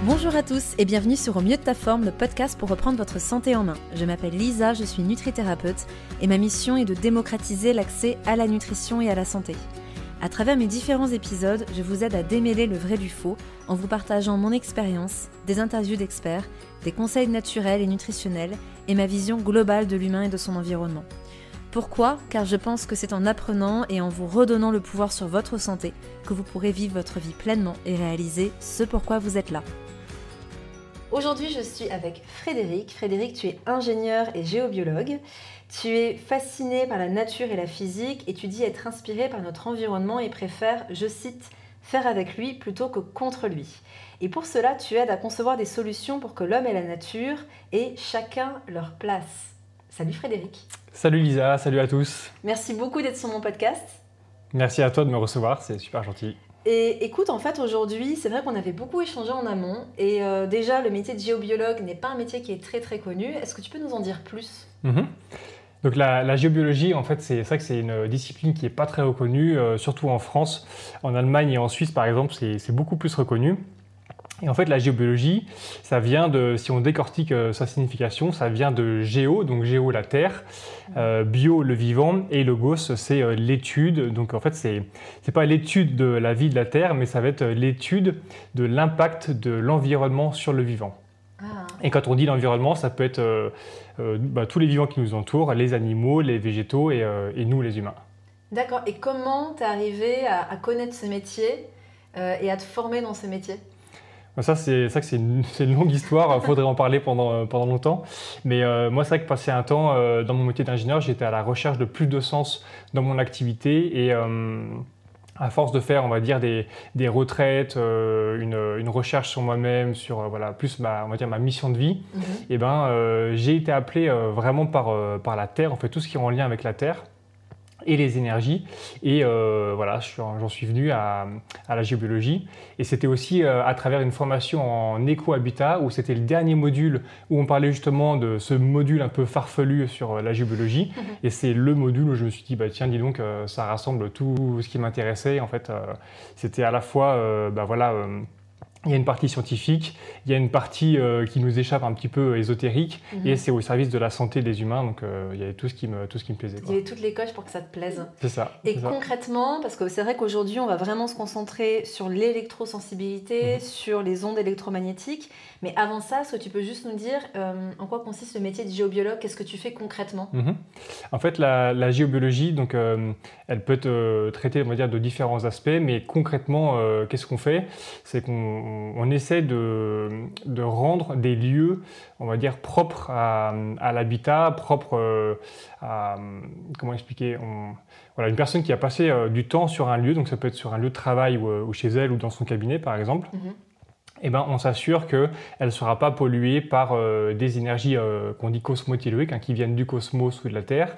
Bonjour à tous et bienvenue sur Au mieux de ta forme, le podcast pour reprendre votre santé en main. Je m'appelle Lisa, je suis nutrithérapeute et ma mission est de démocratiser l'accès à la nutrition et à la santé. À travers mes différents épisodes, je vous aide à démêler le vrai du faux en vous partageant mon expérience, des interviews d'experts, des conseils naturels et nutritionnels et ma vision globale de l'humain et de son environnement. Pourquoi ? Car je pense que c'est en apprenant et en vous redonnant le pouvoir sur votre santé que vous pourrez vivre votre vie pleinement et réaliser ce pourquoi vous êtes là. Aujourd'hui, je suis avec Frédéric. Frédéric, tu es ingénieur et géobiologue. Tu es fasciné par la nature et la physique et tu dis être inspiré par notre environnement et préfères, je cite, faire avec lui plutôt que contre lui. Et pour cela, tu aides à concevoir des solutions pour que l'homme et la nature aient chacun leur place. Salut Frédéric. Salut Lisa, salut à tous. Merci beaucoup d'être sur mon podcast. Merci à toi de me recevoir, c'est super gentil. Et écoute, en fait, aujourd'hui, c'est vrai qu'on avait beaucoup échangé en amont. Et déjà, le métier de géobiologue n'est pas un métier qui est très très connu. Est-ce que tu peux nous en dire plus ? Donc la géobiologie, en fait, c'est vrai que c'est une discipline qui n'est pas très reconnue, surtout en France. En Allemagne et en Suisse, par exemple, c'est beaucoup plus reconnu. Et en fait, la géobiologie, ça vient de, si on décortique sa signification, ça vient de géo, donc géo la terre, bio le vivant, et logos c'est l'étude. Donc en fait, c'est pas l'étude de la vie de la terre, mais ça va être l'étude de l'impact de l'environnement sur le vivant. Et quand on dit l'environnement, ça peut être tous les vivants qui nous entourent, les animaux, les végétaux et nous les humains. D'accord. Et comment tu es arrivé à connaître ce métier et à te former dans ce métier ? Ça, c'est une longue histoire, il faudrait en parler pendant longtemps. Mais moi, c'est vrai que passé un temps dans mon métier d'ingénieur, j'étais à la recherche de plus de sens dans mon activité. Et à force de faire, on va dire, des retraites, une recherche sur moi-même, sur plus on va dire, ma mission de vie, et j'ai été appelé vraiment par la Terre, en fait, tout ce qui est en lien avec la Terre et les énergies. Et j'en suis venu à la géobiologie. Et c'était aussi à travers une formation en éco-habitat, où c'était le dernier module où on parlait justement de ce module un peu farfelu sur la géobiologie. Et c'est le module où je me suis dit, tiens, dis donc, ça rassemble tout ce qui m'intéressait. En fait, c'était à la fois, il y a une partie scientifique, il y a une partie qui nous échappe un petit peu ésotérique, et c'est au service de la santé des humains, donc il y avait tout ce qui me plaisait. Il y avait toutes les coches pour que ça te plaise. C'est ça. Et concrètement, parce que c'est vrai qu'aujourd'hui, on va vraiment se concentrer sur l'électrosensibilité, sur les ondes électromagnétiques, mais avant ça, est-ce que tu peux juste nous dire en quoi consiste le métier de géobiologue ? Qu'est-ce que tu fais concrètement ? En fait, la géobiologie, donc, elle peut être traitée, on va dire, de différents aspects, mais concrètement, qu'est-ce qu'on fait ? C'est qu'on essaie de rendre des lieux, on va dire, propres à l'habitat, propres à... Comment expliquer ? Une personne qui a passé du temps sur un lieu, donc ça peut être sur un lieu de travail ou chez elle ou dans son cabinet, par exemple, on s'assure qu'elle ne sera pas polluée par des énergies qu'on dit cosmotelluriques, qui viennent du cosmos ou de la Terre,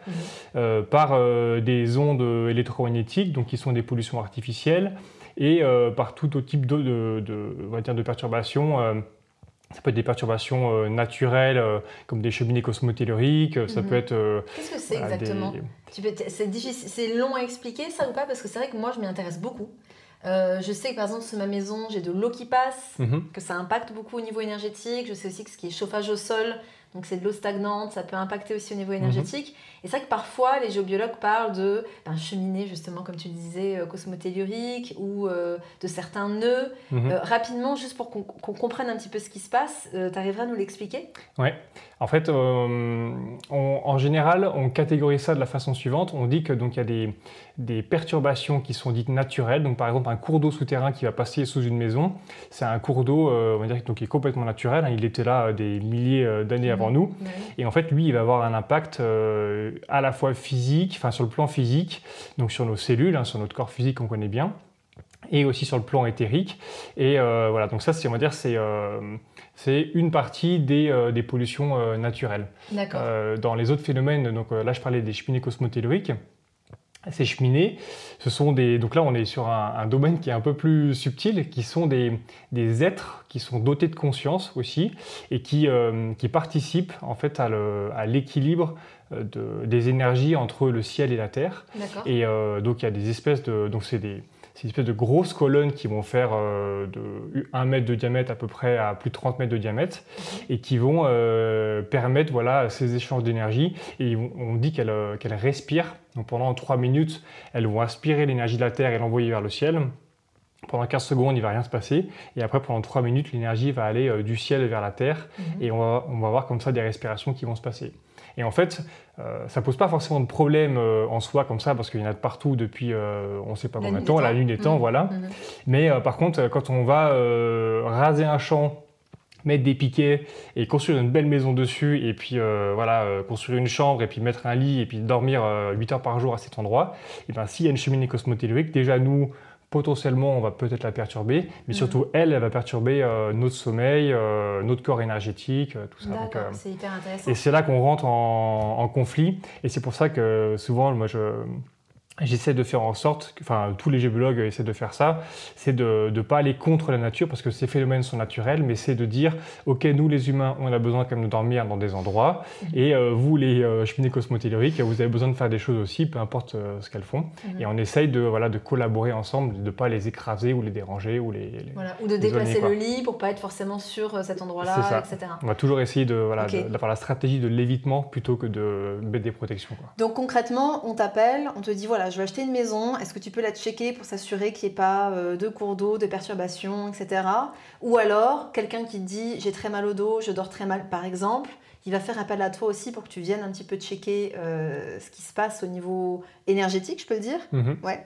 par des ondes électromagnétiques, donc qui sont des pollutions artificielles, et par tout autre type de perturbations. Ça peut être des perturbations naturelles, comme des cheminées cosmotelluriques, ça peut être... Qu'est-ce que c'est exactement ? C'est difficile, c'est long à expliquer ça ou pas ? Parce que c'est vrai que moi, je m'y intéresse beaucoup. Je sais que par exemple sur ma maison j'ai de l'eau qui passe, que ça impacte beaucoup au niveau énergétique. Je sais aussi que ce qui est chauffage au sol, donc c'est de l'eau stagnante, ça peut impacter aussi au niveau énergétique. Et c'est vrai que parfois les géobiologues parlent de cheminée justement comme tu le disais, cosmotellurique ou de certains nœuds. Rapidement, juste pour qu'on comprenne un petit peu ce qui se passe, tu arriveras à nous l'expliquer ? Oui, en fait en général on catégorise ça de la façon suivante. On dit que donc il y a des perturbations qui sont dites naturelles. Donc par exemple un cours d'eau souterrain qui va passer sous une maison, c'est un cours d'eau on va dire, donc, qui est complètement naturel, il était là des milliers d'années avant nous, et en fait lui il va avoir un impact à la fois physique, sur le plan physique, donc sur nos cellules, sur notre corps physique qu'on connaît bien, et aussi sur le plan éthérique. Et donc ça c'est, on va dire, c'est une partie des pollutions naturelles. D'accord. Dans les autres phénomènes, donc là je parlais des cheminées cosmotelluriques. Ces cheminées, ce sont donc là on est sur un domaine qui est un peu plus subtil, qui sont des êtres qui sont dotés de conscience aussi, et qui participent en fait à l'équilibre des énergies entre le ciel et la terre. D'accord. Et donc il y a des espèces donc c'est C'est une espèce de grosses colonnes qui vont faire de 1 mètre de diamètre à peu près à plus de 30 mètres de diamètre et qui vont permettre voilà, ces échanges d'énergie. Et on dit qu'elles respirent. Donc pendant 3 minutes, elles vont aspirer l'énergie de la Terre et l'envoyer vers le ciel. Pendant 15 secondes, il ne va rien se passer. Et après, pendant 3 minutes, l'énergie va aller du ciel vers la Terre. Et on va avoir comme ça des respirations qui vont se passer. Et en fait, ça ne pose pas forcément de problème en soi comme ça, parce qu'il y en a de partout depuis on ne sait pas combien de temps, la nuit des temps, voilà. Mais par contre, quand on va raser un champ, mettre des piquets et construire une belle maison dessus, et puis construire une chambre, et puis mettre un lit, et puis dormir 8 heures par jour à cet endroit, et ben, s'il y a une cheminée cosmotellurique, déjà nous, potentiellement, on va peut-être la perturber, mais surtout, elle va perturber notre sommeil, notre corps énergétique, tout ça. D'accord, c'est hyper intéressant. Et c'est là qu'on rentre en conflit, et c'est pour ça que souvent, moi, j'essaie de faire en sorte, enfin tous les géologues essaient de faire ça, c'est de ne pas aller contre la nature parce que ces phénomènes sont naturels, mais c'est de dire, ok, nous les humains, on a besoin quand même de dormir dans des endroits, et vous les cheminées cosmotelluriques, vous avez besoin de faire des choses aussi, peu importe ce qu'elles font, et on essaye de collaborer ensemble, de ne pas les écraser ou les déranger ou ou de déplacer le lit pour pas être forcément sur cet endroit-là, etc. On va toujours essayer d'avoir la stratégie de l'évitement plutôt que de mettre des protections, quoi. Donc concrètement, on t'appelle, on te dit voilà, je veux acheter une maison, est-ce que tu peux la checker pour s'assurer qu'il n'y ait pas de cours d'eau, de perturbations, etc. Ou alors, quelqu'un qui te dit j'ai très mal au dos, je dors très mal par exemple, il va faire appel à toi aussi pour que tu viennes un petit peu checker ce qui se passe au niveau énergétique, je peux le dire,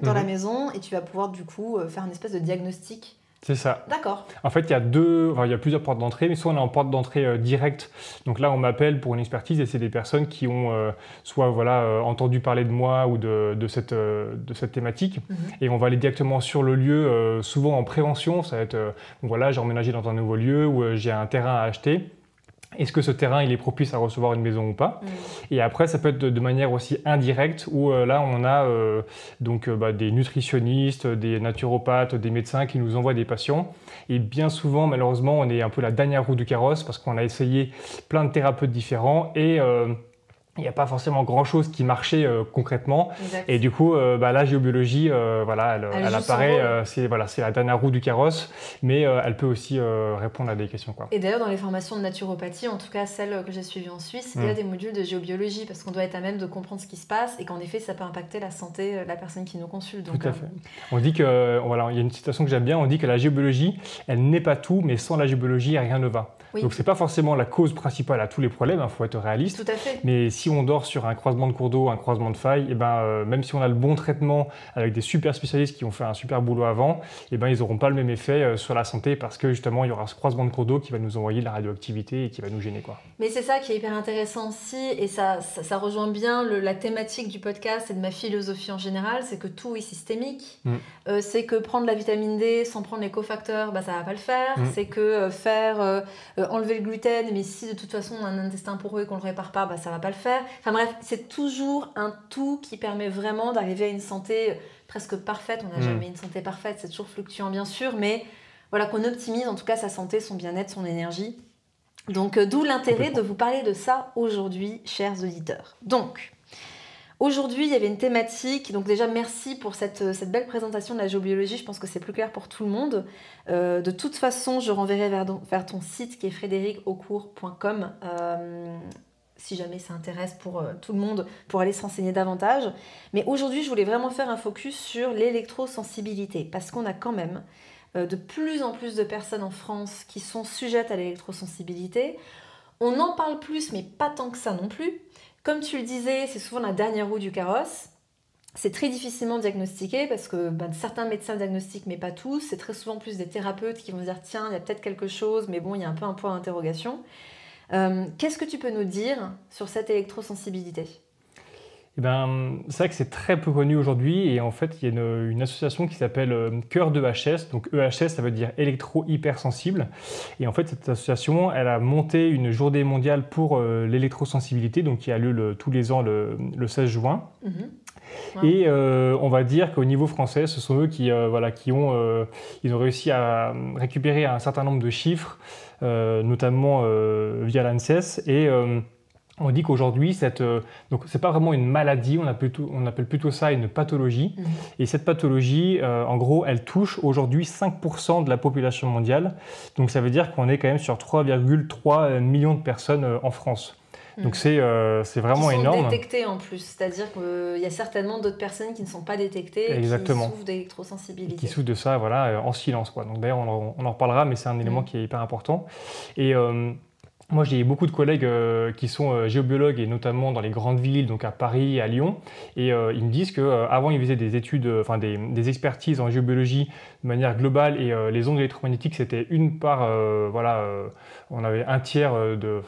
dans la maison, et tu vas pouvoir du coup faire une espèce de diagnostic. C'est ça. D'accord. En fait, il y a plusieurs portes d'entrée, mais soit on est en porte d'entrée directe. Donc là, on m'appelle pour une expertise et c'est des personnes qui ont soit entendu parler de moi ou de cette thématique. Et on va aller directement sur le lieu, souvent en prévention. Ça va être, j'ai emménagé dans un nouveau lieu ou j'ai un terrain à acheter. Est-ce que ce terrain il est propice à recevoir une maison ou pas? Et après, ça peut être de manière aussi indirecte où là, on a des nutritionnistes, des naturopathes, des médecins qui nous envoient des patients. Et bien souvent, malheureusement, on est un peu la dernière roue du carrosse parce qu'on a essayé plein de thérapeutes différents et il n'y a pas forcément grand-chose qui marchait concrètement. Exact. Et du coup, la géobiologie, elle apparaît, c'est la dernière roue du carrosse, mais elle peut aussi répondre à des questions, quoi. Et d'ailleurs, dans les formations de naturopathie, en tout cas celles que j'ai suivies en Suisse, il y a des modules de géobiologie parce qu'on doit être à même de comprendre ce qui se passe et qu'en effet, ça peut impacter la santé de la personne qui nous consulte. Donc, tout à fait. On dit que, il y a une citation que j'aime bien, on dit que la géobiologie, elle n'est pas tout, mais sans la géobiologie, rien ne va. Oui. Donc, ce n'est pas forcément la cause principale à tous les problèmes, il faut être réaliste. Tout à fait. Mais si on dort sur un croisement de cours d'eau, un croisement de failles, même si on a le bon traitement avec des super spécialistes qui ont fait un super boulot avant, ils n'auront pas le même effet sur la santé parce que justement, il y aura ce croisement de cours d'eau qui va nous envoyer de la radioactivité et qui va nous gêner, quoi. Mais c'est ça qui est hyper intéressant aussi et ça rejoint bien la thématique du podcast et de ma philosophie en général, c'est que tout est systémique. C'est que prendre la vitamine D sans prendre les cofacteurs, ça ne va pas le faire. C'est que enlever le gluten, mais si de toute façon on a un intestin poreux et qu'on ne le répare pas, ça ne va pas le faire. Enfin bref, c'est toujours un tout qui permet vraiment d'arriver à une santé presque parfaite. On n'a jamais une santé parfaite, c'est toujours fluctuant bien sûr, mais voilà, qu'on optimise en tout cas sa santé, son bien-être, son énergie. Donc d'où l'intérêt de vous parler de ça aujourd'hui, chers auditeurs. Donc, aujourd'hui, il y avait une thématique, donc déjà merci pour cette belle présentation de la géobiologie, je pense que c'est plus clair pour tout le monde. De toute façon, je renverrai vers ton site qui est frédéricaucourt.com si jamais ça intéresse pour tout le monde, pour aller se renseigner davantage. Mais aujourd'hui, je voulais vraiment faire un focus sur l'électrosensibilité, parce qu'on a quand même de plus en plus de personnes en France qui sont sujettes à l'électrosensibilité. On en parle plus, mais pas tant que ça non plus. Comme tu le disais, c'est souvent la dernière roue du carrosse. C'est très difficilement diagnostiqué parce que certains médecins diagnostiquent, mais pas tous. C'est très souvent plus des thérapeutes qui vont dire « Tiens, il y a peut-être quelque chose, mais bon, il y a un peu un point d'interrogation ». Qu'est-ce que tu peux nous dire sur cette électrosensibilité ? C'est vrai que c'est très peu connu aujourd'hui et en fait, il y a une association qui s'appelle Cœur d'EHS. Donc EHS, ça veut dire électro-hypersensible. Et en fait, cette association, elle a monté une journée mondiale pour l'électrosensibilité, donc qui a lieu tous les ans le 16 juin. Et on va dire qu'au niveau français, ce sont eux qui ont réussi à récupérer un certain nombre de chiffres, notamment via l'ANSES. Et On dit qu'aujourd'hui, donc c'est pas vraiment une maladie, on appelle plutôt ça une pathologie. Et cette pathologie, en gros, elle touche aujourd'hui 5% de la population mondiale. Donc ça veut dire qu'on est quand même sur 3,3 millions de personnes en France. Donc c'est vraiment énorme. Qui sont détectées en plus, c'est-à-dire qu'il y a certainement d'autres personnes qui ne sont pas détectées et qui souffrent d'électrosensibilité. Qui souffrent de ça, voilà, en silence, quoi. Donc d'ailleurs, on en reparlera, mais c'est un élément qui est hyper important. Et moi, j'ai beaucoup de collègues qui sont géobiologues et notamment dans les grandes villes, donc à Paris et à Lyon. Et ils me disent qu'avant, ils faisaient des études, des expertises en géobiologie de manière globale. Et les ondes électromagnétiques, c'était une part, on avait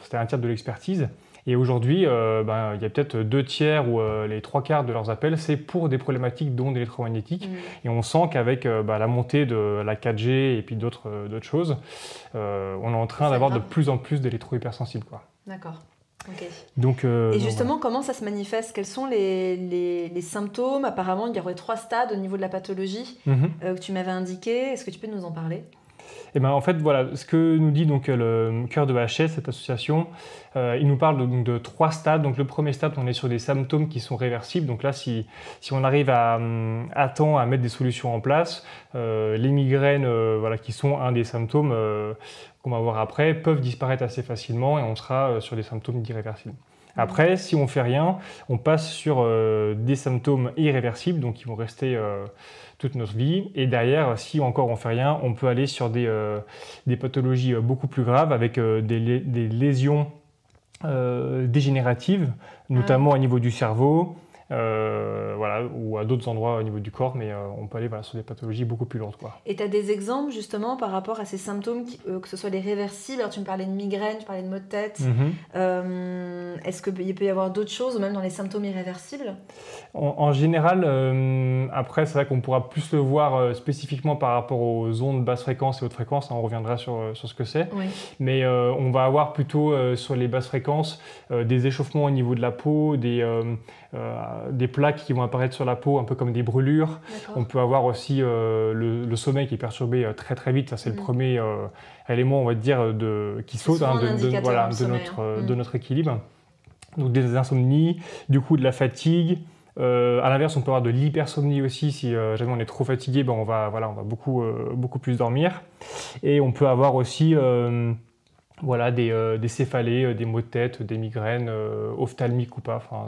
c'était un tiers de l'expertise. Et aujourd'hui, il y a peut-être 2/3 ou les 3/4 de leurs appels, c'est pour des problématiques d'ondes électromagnétiques. Et on sent qu'avec la montée de la 4G et puis d'autres choses, on est en train d'avoir de plus en plus d'électro-hypersensibles, quoi. D'accord. Okay. Donc, et justement, comment ça se manifeste? Quels sont les symptômes? Apparemment, il y aurait 3 stades au niveau de la pathologie que tu m'avais indiqué. Est-ce que tu peux nous en parler? Et ben, en fait, voilà, ce que nous dit donc, le Cœur de HS, cette association, il nous parle de 3 stades. Donc, le premier stade, on est sur des symptômes qui sont réversibles. Donc là, si on arrive à temps à mettre des solutions en place, les migraines, qui sont un des symptômes qu'on va voir après, peuvent disparaître assez facilement et on sera sur des symptômes irréversibles. Après, si on ne fait rien, on passe sur des symptômes irréversibles, donc qui vont rester toute notre vie. Et derrière, si encore on ne fait rien, on peut aller sur des pathologies beaucoup plus graves avec des lésions dégénératives, notamment au niveau du cerveau, ou à d'autres endroits au niveau du corps, mais on peut aller sur des pathologies beaucoup plus lourdes, quoi. Et tu as des exemples justement par rapport à ces symptômes, que ce soit les réversibles? Alors tu me parlais de migraine, tu parlais de maux de tête. Est-ce qu'il peut y avoir d'autres choses, ou même dans les symptômes irréversibles? En général, après c'est vrai qu'on pourra plus le voir spécifiquement par rapport aux ondes basse fréquence et haute fréquence, on reviendra sur ce que c'est, oui. Mais on va avoir plutôt sur les basses fréquences des échauffements au niveau de la peau, des plaques qui vont apparaître sur la peau, un peu comme des brûlures. On peut avoir aussi le sommeil qui est perturbé très très vite. Ça, c'est le premier élément, on va dire, qui saute de notre équilibre. Donc des insomnies, du coup de la fatigue. À l'inverse, on peut avoir de l'hypersomnie aussi. Si jamais on est trop fatigué, on va beaucoup plus dormir. Et on peut avoir aussi des céphalées, des maux de tête, des migraines, ophtalmiques ou pas. Enfin,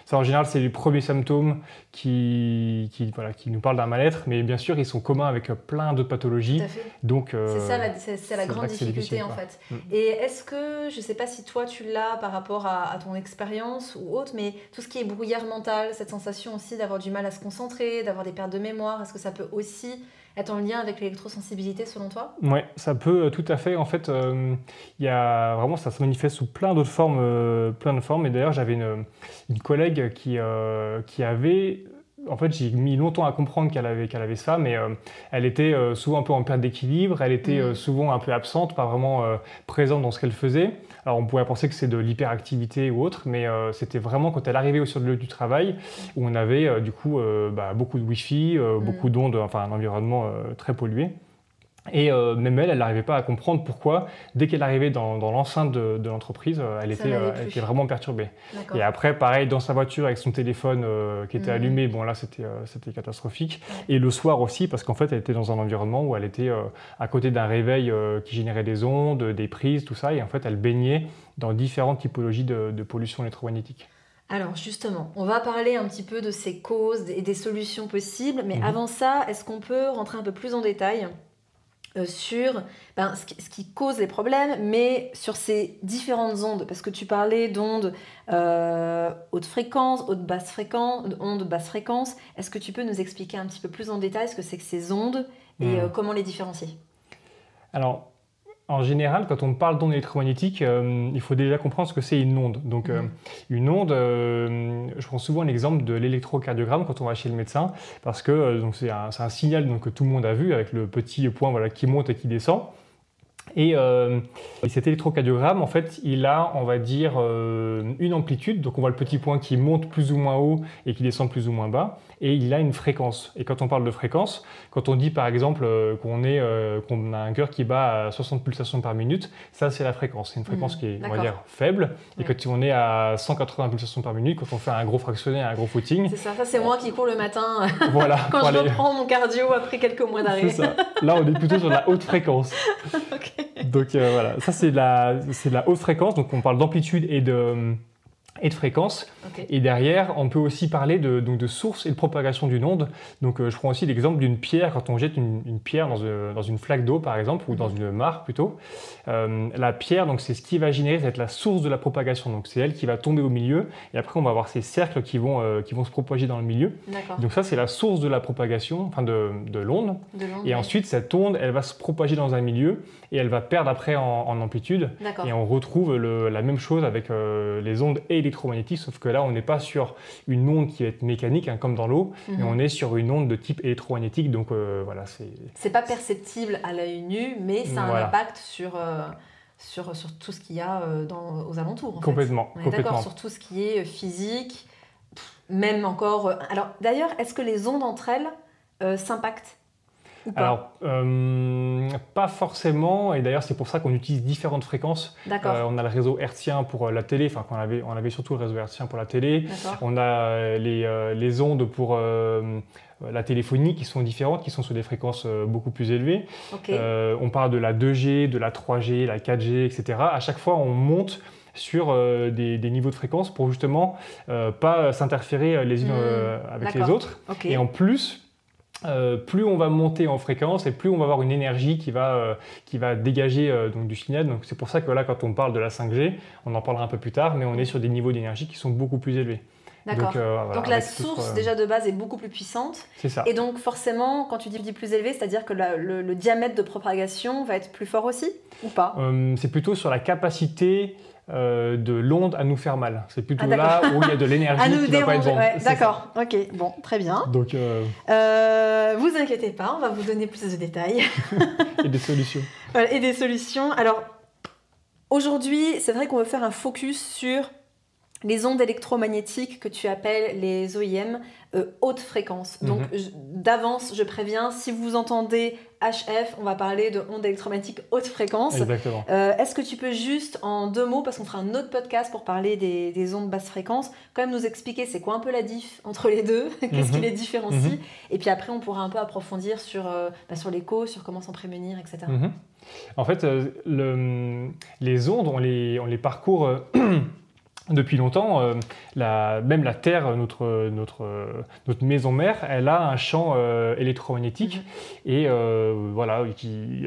ça, en général, c'est les premiers symptômes qui nous parlent d'un mal-être, mais bien sûr, ils sont communs avec plein d'autres pathologies. Tout à fait. Donc, c'est la grande difficulté, en fait. Et est-ce que, je ne sais pas si toi, tu l'as par rapport à ton expérience ou autre, mais tout ce qui est brouillard mental, cette sensation aussi d'avoir du mal à se concentrer, d'avoir des pertes de mémoire, est-ce que ça peut aussi être en lien avec l'électrosensibilité selon toi? Oui, ça peut tout à fait. En fait, ça se manifeste sous plein d'autres formes. Et d'ailleurs, j'avais une collègue qui avait... En fait, j'ai mis longtemps à comprendre qu'elle avait ça, mais elle était souvent un peu en perte d'équilibre, elle était souvent un peu absente, pas vraiment présente dans ce qu'elle faisait. Alors, on pourrait penser que c'est de l'hyperactivité ou autre, mais c'était vraiment quand elle arrivait sur le lieu du travail, où on avait beaucoup de Wi-Fi, beaucoup d'ondes, un environnement très pollué. Et même elle n'arrivait pas à comprendre pourquoi, dès qu'elle arrivait dans l'enceinte de l'entreprise, elle était vraiment perturbée. Et après, pareil, dans sa voiture avec son téléphone qui était allumé, là c'était catastrophique. Ouais. Et le soir aussi, parce qu'en fait elle était dans un environnement où elle était à côté d'un réveil qui générait des ondes, des prises, tout ça, et en fait elle baignait dans différentes typologies de pollution électromagnétique. Alors justement, on va parler un petit peu de ces causes et des solutions possibles, mais avant ça, est-ce qu'on peut rentrer un peu plus en détail sur ce qui cause les problèmes, mais sur ces différentes ondes, parce que tu parlais d'ondes haute fréquence, basse fréquence, ondes basse fréquence. Est-ce que tu peux nous expliquer un petit peu plus en détail ce que c'est que ces ondes et comment les différencier? Alors, en général, quand on parle d'ondes électromagnétiques, il faut déjà comprendre ce que c'est une onde. Donc, une onde, je prends souvent l'exemple de l'électrocardiogramme quand on va chez le médecin, parce que c'est un signal que tout le monde a vu, avec le petit point qui monte et qui descend. Et cet électrocardiogramme, en fait, il a, on va dire, une amplitude. Donc, on voit le petit point qui monte plus ou moins haut et qui descend plus ou moins bas. Et il a une fréquence. Et quand on parle de fréquence, quand on dit, par exemple, qu'on a un cœur qui bat à 60 pulsations par minute, ça, c'est la fréquence. C'est une fréquence qui est, on va dire, faible. Et quand on est à 180 pulsations par minute, quand on fait un gros fractionné, un gros footing... C'est ça, c'est moi qui cours le matin voilà, quand je reprends mon cardio après quelques mois d'arrêt. C'est ça. Là, on est plutôt sur la haute fréquence. Donc voilà, ça c'est de la haute fréquence, donc on parle d'amplitude et de fréquence. Et derrière, on peut aussi parler de source et de propagation d'une onde. Donc je prends aussi l'exemple d'une pierre, quand on jette une pierre dans une flaque d'eau par exemple, ou dans une mare plutôt. La pierre, donc c'est ce qui va générer, ça va être la source de la propagation. Donc c'est elle qui va tomber au milieu, et après on va avoir ces cercles qui vont se propager dans le milieu. Donc ça c'est la source de la propagation, enfin de l'onde. Et ensuite cette onde, elle va se propager dans un milieu, et elle va perdre après en amplitude. Et on retrouve la même chose avec les ondes électromagnétiques, sauf que là on n'est pas sur une onde qui va être mécanique, hein, comme dans l'eau, mais on est sur une onde de type électromagnétique. Donc voilà, c'est pas perceptible à l'œil nu, mais ça a un impact sur tout ce qu'il y a aux alentours. Complètement. D'accord, sur tout ce qui est physique, même encore... Alors d'ailleurs, est-ce que les ondes entre elles s'impactent ? Alors, pas forcément, et d'ailleurs c'est pour ça qu'on utilise différentes fréquences. On a le réseau hertzien pour la télé, enfin on avait surtout le réseau hertzien pour la télé. On a les ondes pour la téléphonie qui sont différentes, qui sont sur des fréquences beaucoup plus élevées. On parle de la 2G, de la 3G, la 4G, etc. À chaque fois on monte sur des niveaux de fréquence pour justement pas s'interférer les unes avec les autres. Et en plus, plus on va monter en fréquence et plus on va avoir une énergie qui va dégager donc du signal. Donc c'est pour ça que là, quand on parle de la 5G, on en parlera un peu plus tard, mais on est sur des niveaux d'énergie qui sont beaucoup plus élevés. D'accord. Donc la source déjà de base est beaucoup plus puissante. C'est ça. Et donc forcément, quand tu dis plus élevé, c'est-à-dire que le diamètre de propagation va être plus fort aussi ou pas ? C'est plutôt sur la capacité de l'onde à nous faire mal. C'est plutôt là où il y a de l'énergie qui va pas être bonne. D'accord, ok, bon, très bien. Donc, vous inquiétez pas, on va vous donner plus de détails. Et des solutions. Voilà, et des solutions. Alors, aujourd'hui, c'est vrai qu'on veut faire un focus sur les ondes électromagnétiques que tu appelles les OIM, haute fréquence. Donc, d'avance, je préviens, si vous entendez HF, on va parler de ondes électromagnétiques haute fréquence. Exactement. Est-ce que tu peux juste, en 2 mots, parce qu'on fera un autre podcast pour parler des ondes basse fréquence, quand même nous expliquer c'est quoi un peu la diff entre les deux, qu'est-ce qui les différencie, et puis après on pourra un peu approfondir sur l'écho, sur comment s'en prémunir, etc. En fait, les ondes, on les parcourt... Depuis longtemps, même la Terre, notre maison mère, elle a un champ électromagnétique. Et voilà,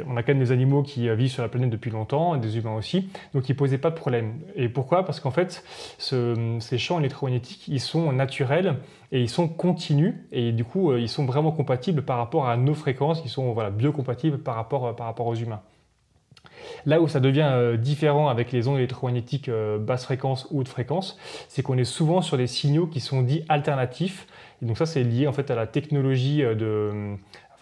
on a quand même des animaux qui vivent sur la planète depuis longtemps, des humains aussi, donc ils ne posaient pas de problème. Et pourquoi ? Parce qu'en fait, ces champs électromagnétiques, ils sont naturels et ils sont continus. Et du coup, ils sont vraiment compatibles par rapport à nos fréquences, ils sont biocompatibles par rapport aux humains. Là où ça devient différent avec les ondes électromagnétiques basse fréquence ou haute fréquence, c'est qu'on est souvent sur des signaux qui sont dits alternatifs. Et donc ça, c'est lié en fait à la technologie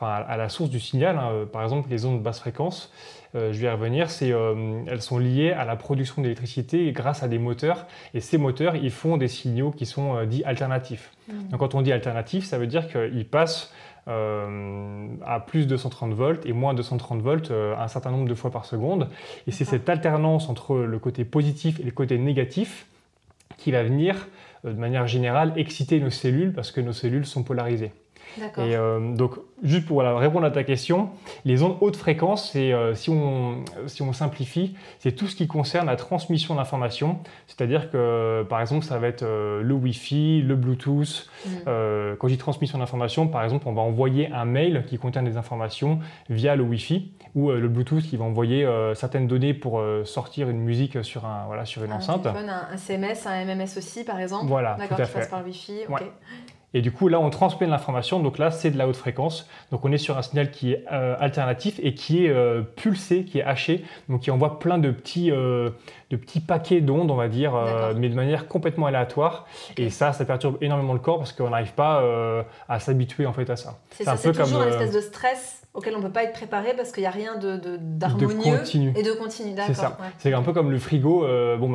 à la source du signal. Par exemple, les ondes basse fréquence, je vais y revenir, elles sont liées à la production d'électricité grâce à des moteurs. Et ces moteurs, ils font des signaux qui sont dits alternatifs. Donc quand on dit alternatif, ça veut dire qu'ils passent à plus de 130 volts et moins de 130 volts un certain nombre de fois par seconde. Et c'est cette alternance entre le côté positif et le côté négatif qui va venir, de manière générale, exciter nos cellules parce que nos cellules sont polarisées. Et donc, juste pour répondre à ta question, les ondes haute fréquence, si on simplifie, c'est tout ce qui concerne la transmission d'informations. C'est-à-dire que, par exemple, ça va être le Wi-Fi, le Bluetooth. Quand je dis transmission d'informations, par exemple, on va envoyer un mail qui contient des informations via le Wi-Fi ou le Bluetooth qui va envoyer certaines données pour sortir une musique sur une enceinte. Un téléphone, un SMS, un MMS aussi, par exemple. Voilà, d'accord, tout à qui fait. passe par le Wi-Fi. Ouais. Okay. Et du coup, là, on transmet l'information. Donc là, c'est de la haute fréquence. Donc on est sur un signal qui est alternatif et qui est pulsé, qui est haché. Donc qui envoie plein de petits paquets d'ondes, on va dire, mais de manière complètement aléatoire. Et ça perturbe énormément le corps parce qu'on n'arrive pas à s'habituer en fait à ça. C'est toujours une espèce de stress auquel on ne peut pas être préparé parce qu'il n'y a rien d'harmonieux et de continu. C'est ça. Ouais. C'est un peu comme le frigo.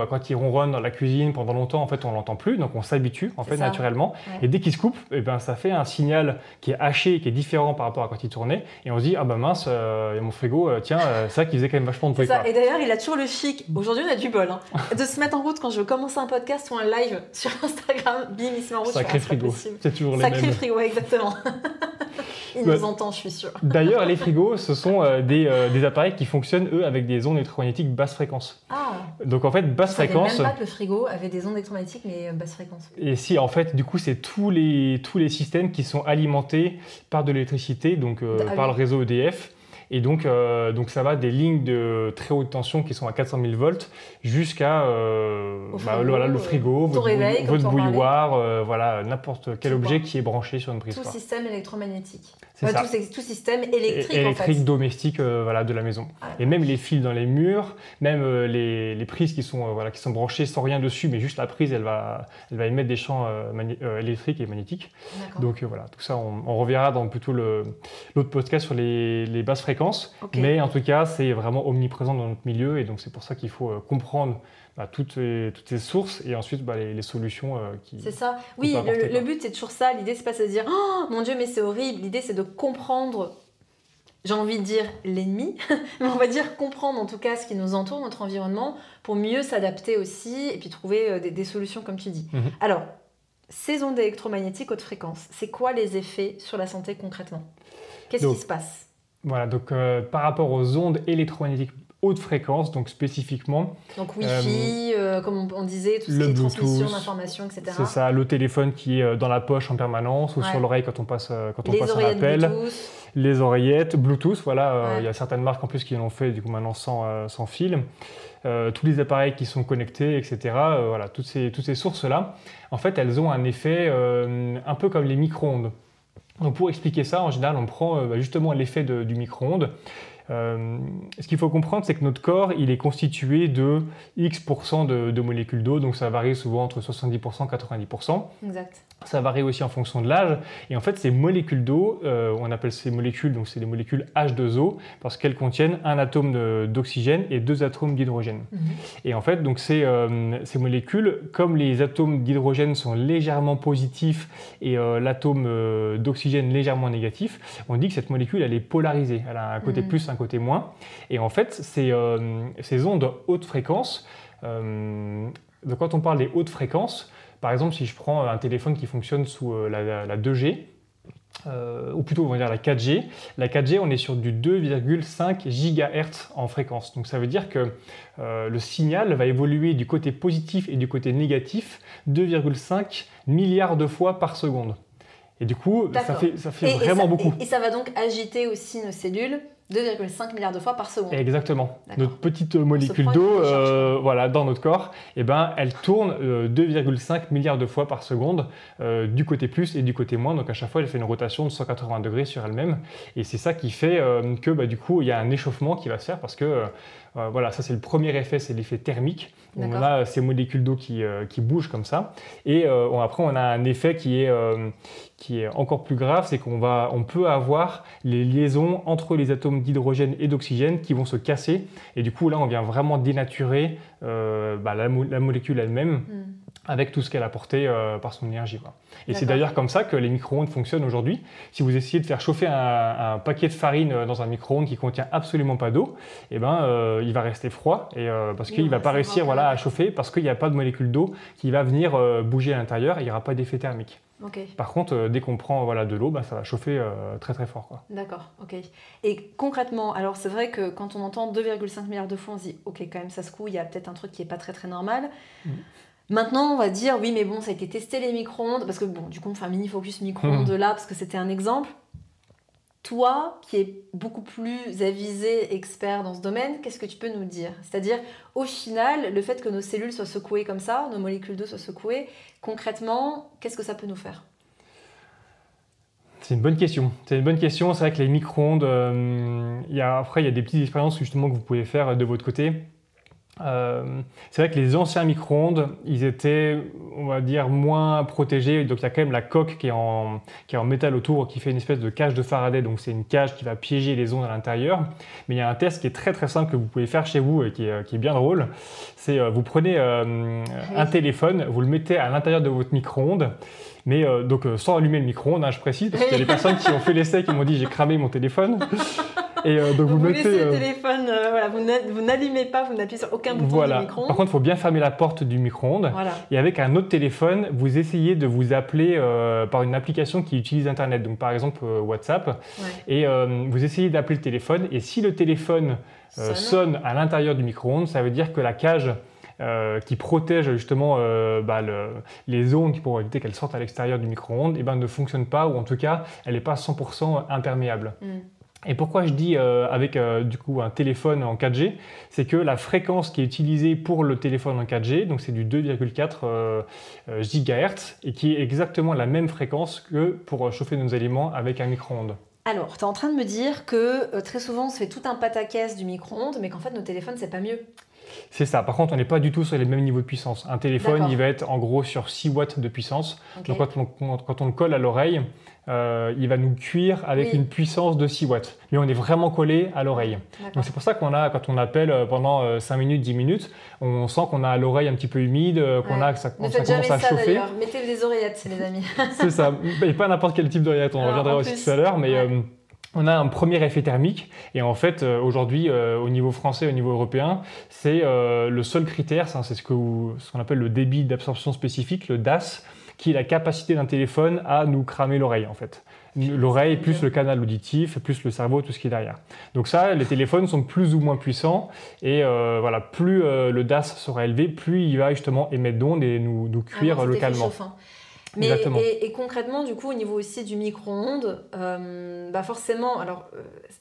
Quand il ronronne dans la cuisine pendant longtemps, en fait, on ne l'entend plus. Donc on s'habitue en fait naturellement. Ouais. Et dès qu'il se coupe, ça fait un signal qui est haché, qui est différent par rapport à quand il tournait. Et on se dit, ah bah mince, il y a mon frigo, c'est ça qui faisait quand même vachement de bruit. Et d'ailleurs, il a toujours le chic. Aujourd'hui, on a du bol. De se mettre en route quand je veux commencer un podcast ou un live sur Instagram. Bim, il se met en route. Sacré frigo. C'est toujours les mêmes. Sacré frigo, exactement. Il nous entend, je suis sûre. D'ailleurs, les frigos, ce sont des appareils qui fonctionnent, eux, avec des ondes électromagnétiques basse fréquence. Ah. Donc, en fait, basse fréquence... Je ne savais même pas que le frigo avait des ondes électromagnétiques, mais basse fréquence. Et si, en fait, du coup, c'est tous les systèmes qui sont alimentés par de l'électricité, donc par le réseau EDF. Et donc ça va des lignes de très haute tension qui sont à 400 000 volts jusqu'à le frigo, votre bouilloire, n'importe quel objet qui est branché sur une prise. Tout système électromagnétique. Ça. Tout système électrique en fait. Domestique de la maison. Ah, et même les fils dans les murs, même les prises qui sont branchées sans rien dessus, mais juste la prise, elle va émettre des champs électriques et magnétiques. Donc tout ça, on reverra dans plutôt l'autre podcast sur les basses fréquences. Okay. Mais en tout cas, c'est vraiment omniprésent dans notre milieu et donc c'est pour ça qu'il faut comprendre toutes ces sources et ensuite les solutions qui... C'est ça. Oui, le but c'est toujours ça. L'idée c'est pas de se dire « Oh mon Dieu, mais c'est horrible ». L'idée c'est de comprendre, j'ai envie de dire l'ennemi, mais on va dire comprendre en tout cas ce qui nous entoure, notre environnement, pour mieux s'adapter aussi et puis trouver des solutions comme tu dis. Mm-hmm. Alors, ces ondes électromagnétiques haute fréquence, c'est quoi les effets sur la santé concrètement ? Qu'est-ce qui se passe ? Voilà, donc par rapport aux ondes électromagnétiques haute fréquence, donc spécifiquement... Donc Wi-Fi, comme on disait, tout ce qui est transmission d'informations, etc. C'est ça, le téléphone qui est dans la poche en permanence ou sur l'oreille quand on passe un appel. Bluetooth. Les oreillettes Bluetooth, il y a certaines marques en plus qui l'ont fait du coup maintenant sans fil. Tous les appareils qui sont connectés, etc. Toutes ces sources-là, en fait, elles ont un effet un peu comme les micro-ondes. Donc pour expliquer ça, en général, on prend justement l'effet du micro-ondes. Ce qu'il faut comprendre, c'est que notre corps, il est constitué de X% de molécules d'eau, donc ça varie souvent entre 70% et 90%. Exact. Ça varie aussi en fonction de l'âge. Et en fait, ces molécules d'eau, on appelle ces molécules, donc c'est des molécules H2O, parce qu'elles contiennent un atome d'oxygène et 2 atomes d'hydrogène. Mm-hmm. Et en fait, donc ces molécules, comme les atomes d'hydrogène sont légèrement positifs et l'atome d'oxygène légèrement négatif, on dit que cette molécule, elle est polarisée. Elle a un côté plus, un côté moins. Et en fait, ces ondes haute fréquence, donc quand on parle des hautes fréquences, par exemple, si je prends un téléphone qui fonctionne sous la 2G, ou plutôt on va dire la 4G, on est sur du 2,5 GHz en fréquence. Donc ça veut dire que le signal va évoluer du côté positif et du côté négatif 2,5 milliards de fois par seconde. Et du coup, ça fait vraiment beaucoup. Et ça va donc agiter aussi nos cellules 2,5 milliards de fois par seconde. Exactement. Notre petite molécule d'eau dans notre corps, elle tourne 2,5 milliards de fois par seconde du côté plus et du côté moins. Donc à chaque fois, elle fait une rotation de 180 degrés sur elle-même. Et c'est ça qui fait que du coup, il y a un échauffement qui va se faire parce que ça c'est le premier effet, c'est l'effet thermique. On a ces molécules d'eau qui bougent comme ça. Et après, on a un effet qui est encore plus grave, c'est qu'on peut avoir les liaisons entre les atomes d'hydrogène et d'oxygène qui vont se casser. Et du coup, là, on vient vraiment dénaturer la molécule elle-même avec tout ce qu'elle a apporté par son énergie. Et c'est d'ailleurs comme ça que les micro-ondes fonctionnent aujourd'hui. Si vous essayez de faire chauffer un paquet de farine dans un micro-ondes qui ne contient absolument pas d'eau, il va rester froid parce qu'il ne va pas réussir à chauffer parce qu'il n'y a pas de molécule d'eau qui va venir bouger à l'intérieur et il n'y aura pas d'effet thermique. Okay. Par contre, dès qu'on prend de l'eau, ça va chauffer très très fort. D'accord, ok. Et concrètement, alors c'est vrai que quand on entend 2,5 milliards de fois, on se dit ok, quand même ça se coule, il y a peut-être un truc qui n'est pas très très normal. Maintenant, on va dire oui, mais bon, ça a été testé les micro-ondes, parce que bon, du coup, on fait un mini-focus micro-ondes là, parce que c'était un exemple. Toi, qui es beaucoup plus avisé, expert dans ce domaine, qu'est-ce que tu peux nous dire ? C'est-à-dire, au final, le fait que nos cellules soient secouées comme ça, nos molécules d'eau soient secouées, concrètement, qu'est-ce que ça peut nous faire ? C'est une bonne question. C'est une bonne question. C'est vrai que les micro-ondes, après, il y a des petites expériences justement que vous pouvez faire de votre côté. C'est vrai que les anciens micro-ondes, ils étaient, on va dire, moins protégés. Donc il y a quand même la coque qui est en métal autour, qui fait une espèce de cage de Faraday. Donc c'est une cage qui va piéger les ondes à l'intérieur. Mais il y a un test qui est très très simple que vous pouvez faire chez vous et qui est bien drôle. C'est vous prenez un téléphone, vous le mettez à l'intérieur de votre micro-ondes. Mais sans allumer le micro-ondes, je précise, parce qu'il y a des personnes qui ont fait l'essai qui m'ont dit j'ai cramé mon téléphone. Et donc vous mettez le téléphone, vous n'allumez pas, vous n'appuyez sur aucun bouton du micro-ondes. Par contre, il faut bien fermer la porte du micro-ondes. Voilà. Et avec un autre téléphone, vous essayez de vous appeler par une application qui utilise Internet, donc par exemple WhatsApp. Ouais. Et vous essayez d'appeler le téléphone. Et si le téléphone sonne à l'intérieur du micro-ondes, ça veut dire que la cage qui protège justement les ondes pour éviter qu'elles sortent à l'extérieur du micro-ondes ne fonctionne pas, ou en tout cas, elle n'est pas 100% imperméable. Et pourquoi je dis avec du coup un téléphone en 4G, c'est que la fréquence qui est utilisée pour le téléphone en 4G, donc c'est du 2,4 GHz, et qui est exactement la même fréquence que pour chauffer nos aliments avec un micro-ondes. Alors, tu es en train de me dire que très souvent on se fait tout un pataquès du micro-ondes, mais qu'en fait nos téléphones c'est pas mieux. C'est ça. Par contre, on n'est pas du tout sur les mêmes niveaux de puissance. Un téléphone, il va être en gros sur 6 watts de puissance. Okay. Donc, quand on le colle à l'oreille, il va nous cuire avec une puissance de 6 watts. Mais on est vraiment collé à l'oreille. Donc, c'est pour ça quand on appelle pendant 5 minutes, 10 minutes, on sent qu'on a l'oreille un petit peu humide, que ça commence à chauffer. Mettez des oreillettes, les amis. C'est ça. Et pas n'importe quel type d'oreillette. On reviendra aussi tout à l'heure. Mais on a un premier effet thermique et en fait aujourd'hui au niveau français, au niveau européen, c'est le seul critère, c'est ce qu'on appelle le débit d'absorption spécifique, le DAS, qui est la capacité d'un téléphone à nous cramer l'oreille en fait. L'oreille plus le canal auditif, plus le cerveau, tout ce qui est derrière. Donc ça, les téléphones sont plus ou moins puissants et plus le DAS sera élevé, plus il va justement émettre d'ondes et nous cuire localement. Mais et concrètement, du coup, au niveau aussi du micro-ondes, forcément, alors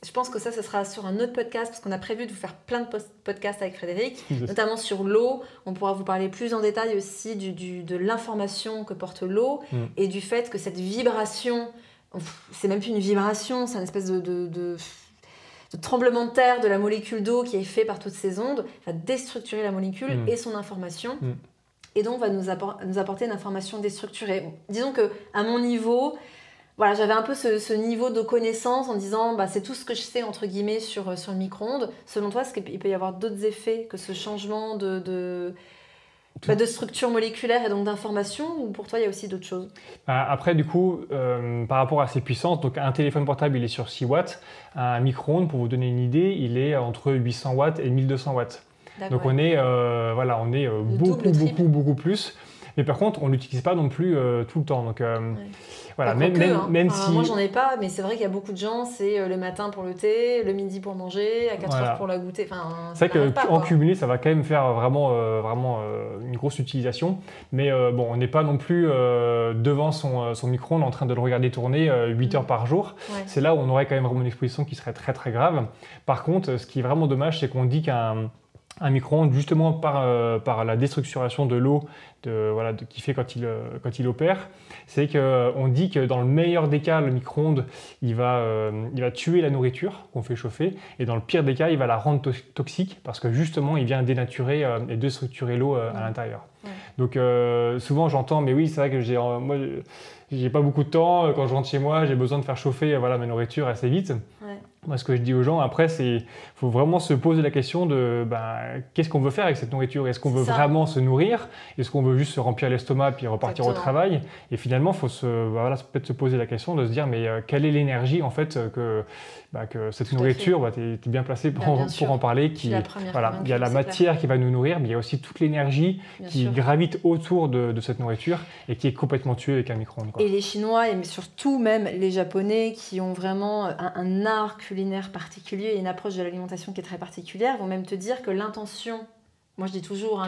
je pense que ça sera sur un autre podcast parce qu'on a prévu de vous faire plein de podcasts avec Frédéric, notamment sur l'eau. On pourra vous parler plus en détail aussi de l'information que porte l'eau et du fait que cette vibration, c'est même plus une vibration, c'est une espèce de tremblement de terre de la molécule d'eau qui est fait par toutes ces ondes, va déstructurer la molécule et son information. Et donc va nous apporter une information déstructurée. Disons qu'à mon niveau, j'avais un peu ce niveau de connaissance en disant c'est tout ce que je sais entre guillemets sur le micro-ondes. Selon toi, est-ce qu'il peut y avoir d'autres effets que ce changement de structure moléculaire et donc d'information, ou pour toi il y a aussi d'autres choses? Après du coup, par rapport à ces puissances, donc un téléphone portable il est sur 6 watts, un micro-ondes pour vous donner une idée, il est entre 800 watts et 1200 watts. Donc on est beaucoup plus. Mais par contre, on ne l'utilise pas non plus tout le temps. Donc même si... Moi, j'en ai pas, mais c'est vrai qu'il y a beaucoup de gens, c'est le matin pour le thé, le midi pour manger, à 4 heures pour la goûter. C'est vrai qu'en cumulé, ça va quand même faire vraiment une grosse utilisation. Mais on n'est pas non plus devant son micro-ondes en train de le regarder tourner 8 heures par jour. Ouais. C'est là où on aurait quand même vraiment une exposition qui serait très très grave. Par contre, ce qui est vraiment dommage, c'est qu'on dit qu'un micro-ondes, justement par la déstructuration de l'eau qui fait quand il opère, c'est qu'on dit que dans le meilleur des cas, le micro-ondes il va tuer la nourriture qu'on fait chauffer, et dans le pire des cas, il va la rendre toxique parce que justement, il vient dénaturer et déstructurer l'eau à l'intérieur. Ouais. Donc souvent j'entends, mais oui, c'est vrai que j'ai pas beaucoup de temps, quand je rentre chez moi, j'ai besoin de faire chauffer ma nourriture assez vite. Ouais. Moi, ce que je dis aux gens après, c'est faut vraiment se poser la question de qu'est-ce qu'on veut faire avec cette nourriture? Est-ce qu'on veut vraiment se nourrir? Est-ce qu'on veut juste se remplir l'estomac puis repartir au travail? Et finalement, il faut peut-être se poser la question de se dire mais quelle est l'énergie en fait que cette nourriture, tu es bien placé pour en parler. Il y a la matière qui va nous nourrir, mais il y a aussi toute l'énergie qui gravite autour de cette nourriture et qui est complètement tuée avec un micro-ondes. Et les Chinois, et surtout même les Japonais qui ont vraiment un art culinaire particulier et une approche de l'alimentation qui est très particulière, vont même te dire que l'intention, moi je dis toujours,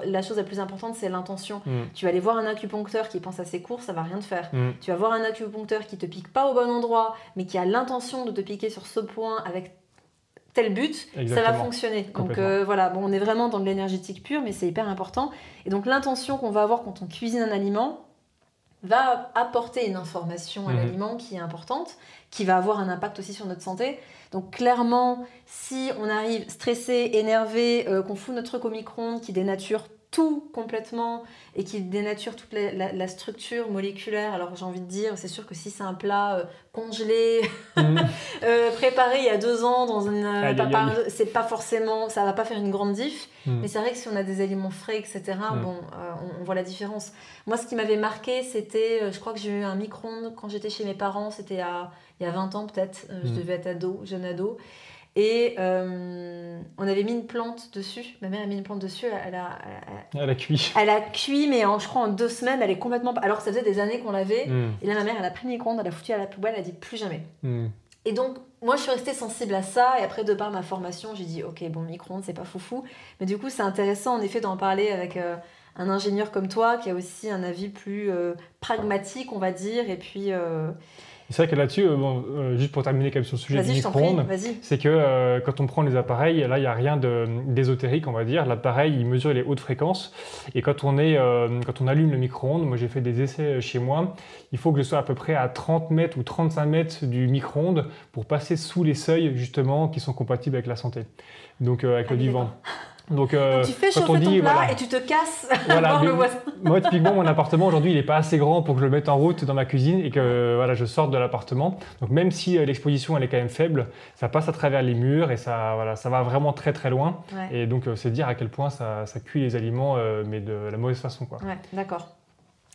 la chose la plus importante c'est l'intention. Tu vas aller voir un acupuncteur qui pense à ses courses, ça va rien te faire. Tu vas voir un acupuncteur qui te pique pas au bon endroit, mais qui a l'intention de te piquer sur ce point avec tel but, ça va fonctionner. Donc on est vraiment dans de l'énergétique pure, mais c'est hyper important. Et donc l'intention qu'on va avoir quand on cuisine un aliment, va apporter une information à l'aliment qui est importante, qui va avoir un impact aussi sur notre santé. Donc clairement, si on arrive stressé, énervé, qu'on fout notre truc au micro-ondes, qui dénature tout complètement et qui dénature toute la structure moléculaire, alors j'ai envie de dire, c'est sûr que si c'est un plat congelé, préparé il y a 2 ans dans une... c'est pas forcément... ça va pas faire une grande diff, mais c'est vrai que si on a des aliments frais, etc., on voit la différence. Moi, ce qui m'avait marqué, c'était... je crois que j'ai eu un micro-ondes quand j'étais chez mes parents, c'était il y a 20 ans peut-être, je devais être jeune ado. Et on avait mis une plante dessus. Ma mère a mis une plante dessus. Elle a cuit. Elle a cuit, mais je crois en 2 semaines, elle est complètement... Alors que ça faisait des années qu'on l'avait. Et là, ma mère, elle a pris le micro-ondes, elle a foutu à la poubelle, elle a dit plus jamais. Et donc, moi, je suis restée sensible à ça. Et après, de par ma formation, j'ai dit, ok, bon, micro-ondes, c'est pas foufou. Mais du coup, c'est intéressant, en effet, d'en parler avec un ingénieur comme toi, qui a aussi un avis plus pragmatique, on va dire. Et puis... C'est vrai que là-dessus, juste pour terminer sur le sujet du micro-ondes, c'est que quand on prend les appareils, là, il n'y a rien d'ésotérique, on va dire. L'appareil, il mesure les hautes fréquences. Et quand on allume le micro-ondes, moi j'ai fait des essais chez moi, il faut que je sois à peu près à 30 mètres ou 35 mètres du micro-ondes pour passer sous les seuils, justement, qui sont compatibles avec la santé. Donc, avec le vivant. Donc tu fais chauffer ton plat et tu te casses voir le voisin. Moi, typiquement, mon appartement aujourd'hui, il n'est pas assez grand pour que je le mette en route dans ma cuisine et que je sorte de l'appartement. Donc même si l'exposition elle est quand même faible, ça passe à travers les murs et ça va vraiment très très loin. Ouais. Et donc c'est dire à quel point ça cuit les aliments, mais de la mauvaise façon, quoi. Ouais, d'accord.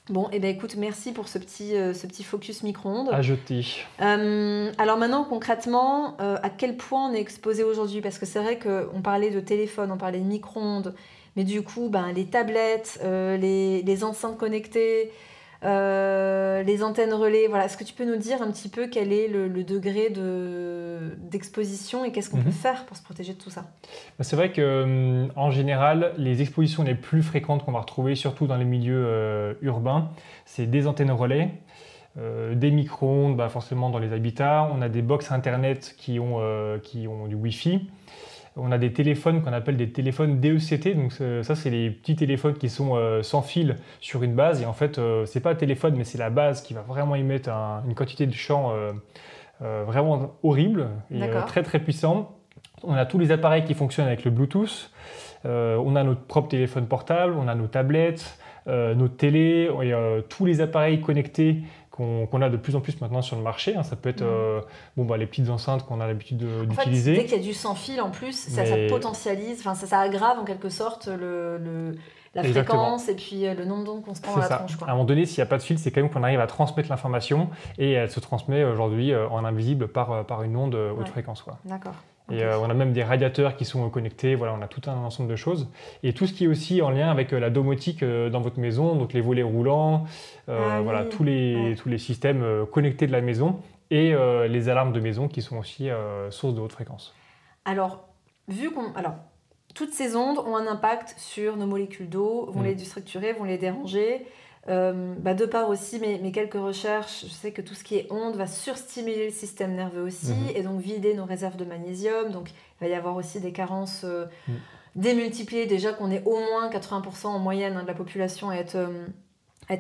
Bon, et écoute, merci pour ce petit focus micro-ondes. À jeter. Alors maintenant, concrètement, à quel point on est exposé aujourd'hui? Parce que c'est vrai qu'on parlait de téléphone, on parlait de micro-ondes, mais du coup, les tablettes, les enceintes connectées, les antennes relais, voilà. Est-ce que tu peux nous dire un petit peu quel est le degré d'exposition et qu'est-ce qu'on peut faire pour se protéger de tout ça? C'est vrai qu'en général, les expositions les plus fréquentes qu'on va retrouver, surtout dans les milieux urbains, c'est des antennes relais, des micro-ondes, forcément dans les habitats. On a des box internet qui ont du Wi-Fi. On a des téléphones qu'on appelle des téléphones DECT, donc ça c'est les petits téléphones qui sont sans fil sur une base, et en fait c'est pas un téléphone mais c'est la base qui va vraiment émettre une quantité de champ vraiment horrible et très très puissant. On a tous les appareils qui fonctionnent avec le Bluetooth, on a notre propre téléphone portable, on a nos tablettes, nos télés, et tous les appareils connectés qu'on a de plus en plus maintenant sur le marché. Ça peut être les petites enceintes qu'on a l'habitude d'utiliser. Dès qu'il y a du sans fil en plus, ça potentialise, ça aggrave en quelque sorte la fréquence et puis le nombre d'ondes qu'on se prend à la tronche. À un moment donné, s'il n'y a pas de fil, c'est quand même qu'on arrive à transmettre l'information et elle se transmet aujourd'hui en invisible par une onde haute fréquence. D'accord. Et on a même des radiateurs qui sont connectés, on a tout un ensemble de choses. Et tout ce qui est aussi en lien avec la domotique dans votre maison, donc les volets roulants, tous les systèmes connectés de la maison et les alarmes de maison qui sont aussi source de haute fréquence. Alors, toutes ces ondes ont un impact sur nos molécules d'eau, vont les déstructurer, vont les déranger. De part aussi mes quelques recherches, je sais que tout ce qui est ondes va surstimuler le système nerveux aussi et donc vider nos réserves de magnésium. Donc il va y avoir aussi des carences démultipliées. Déjà qu'on est au moins 80% en moyenne de la population à être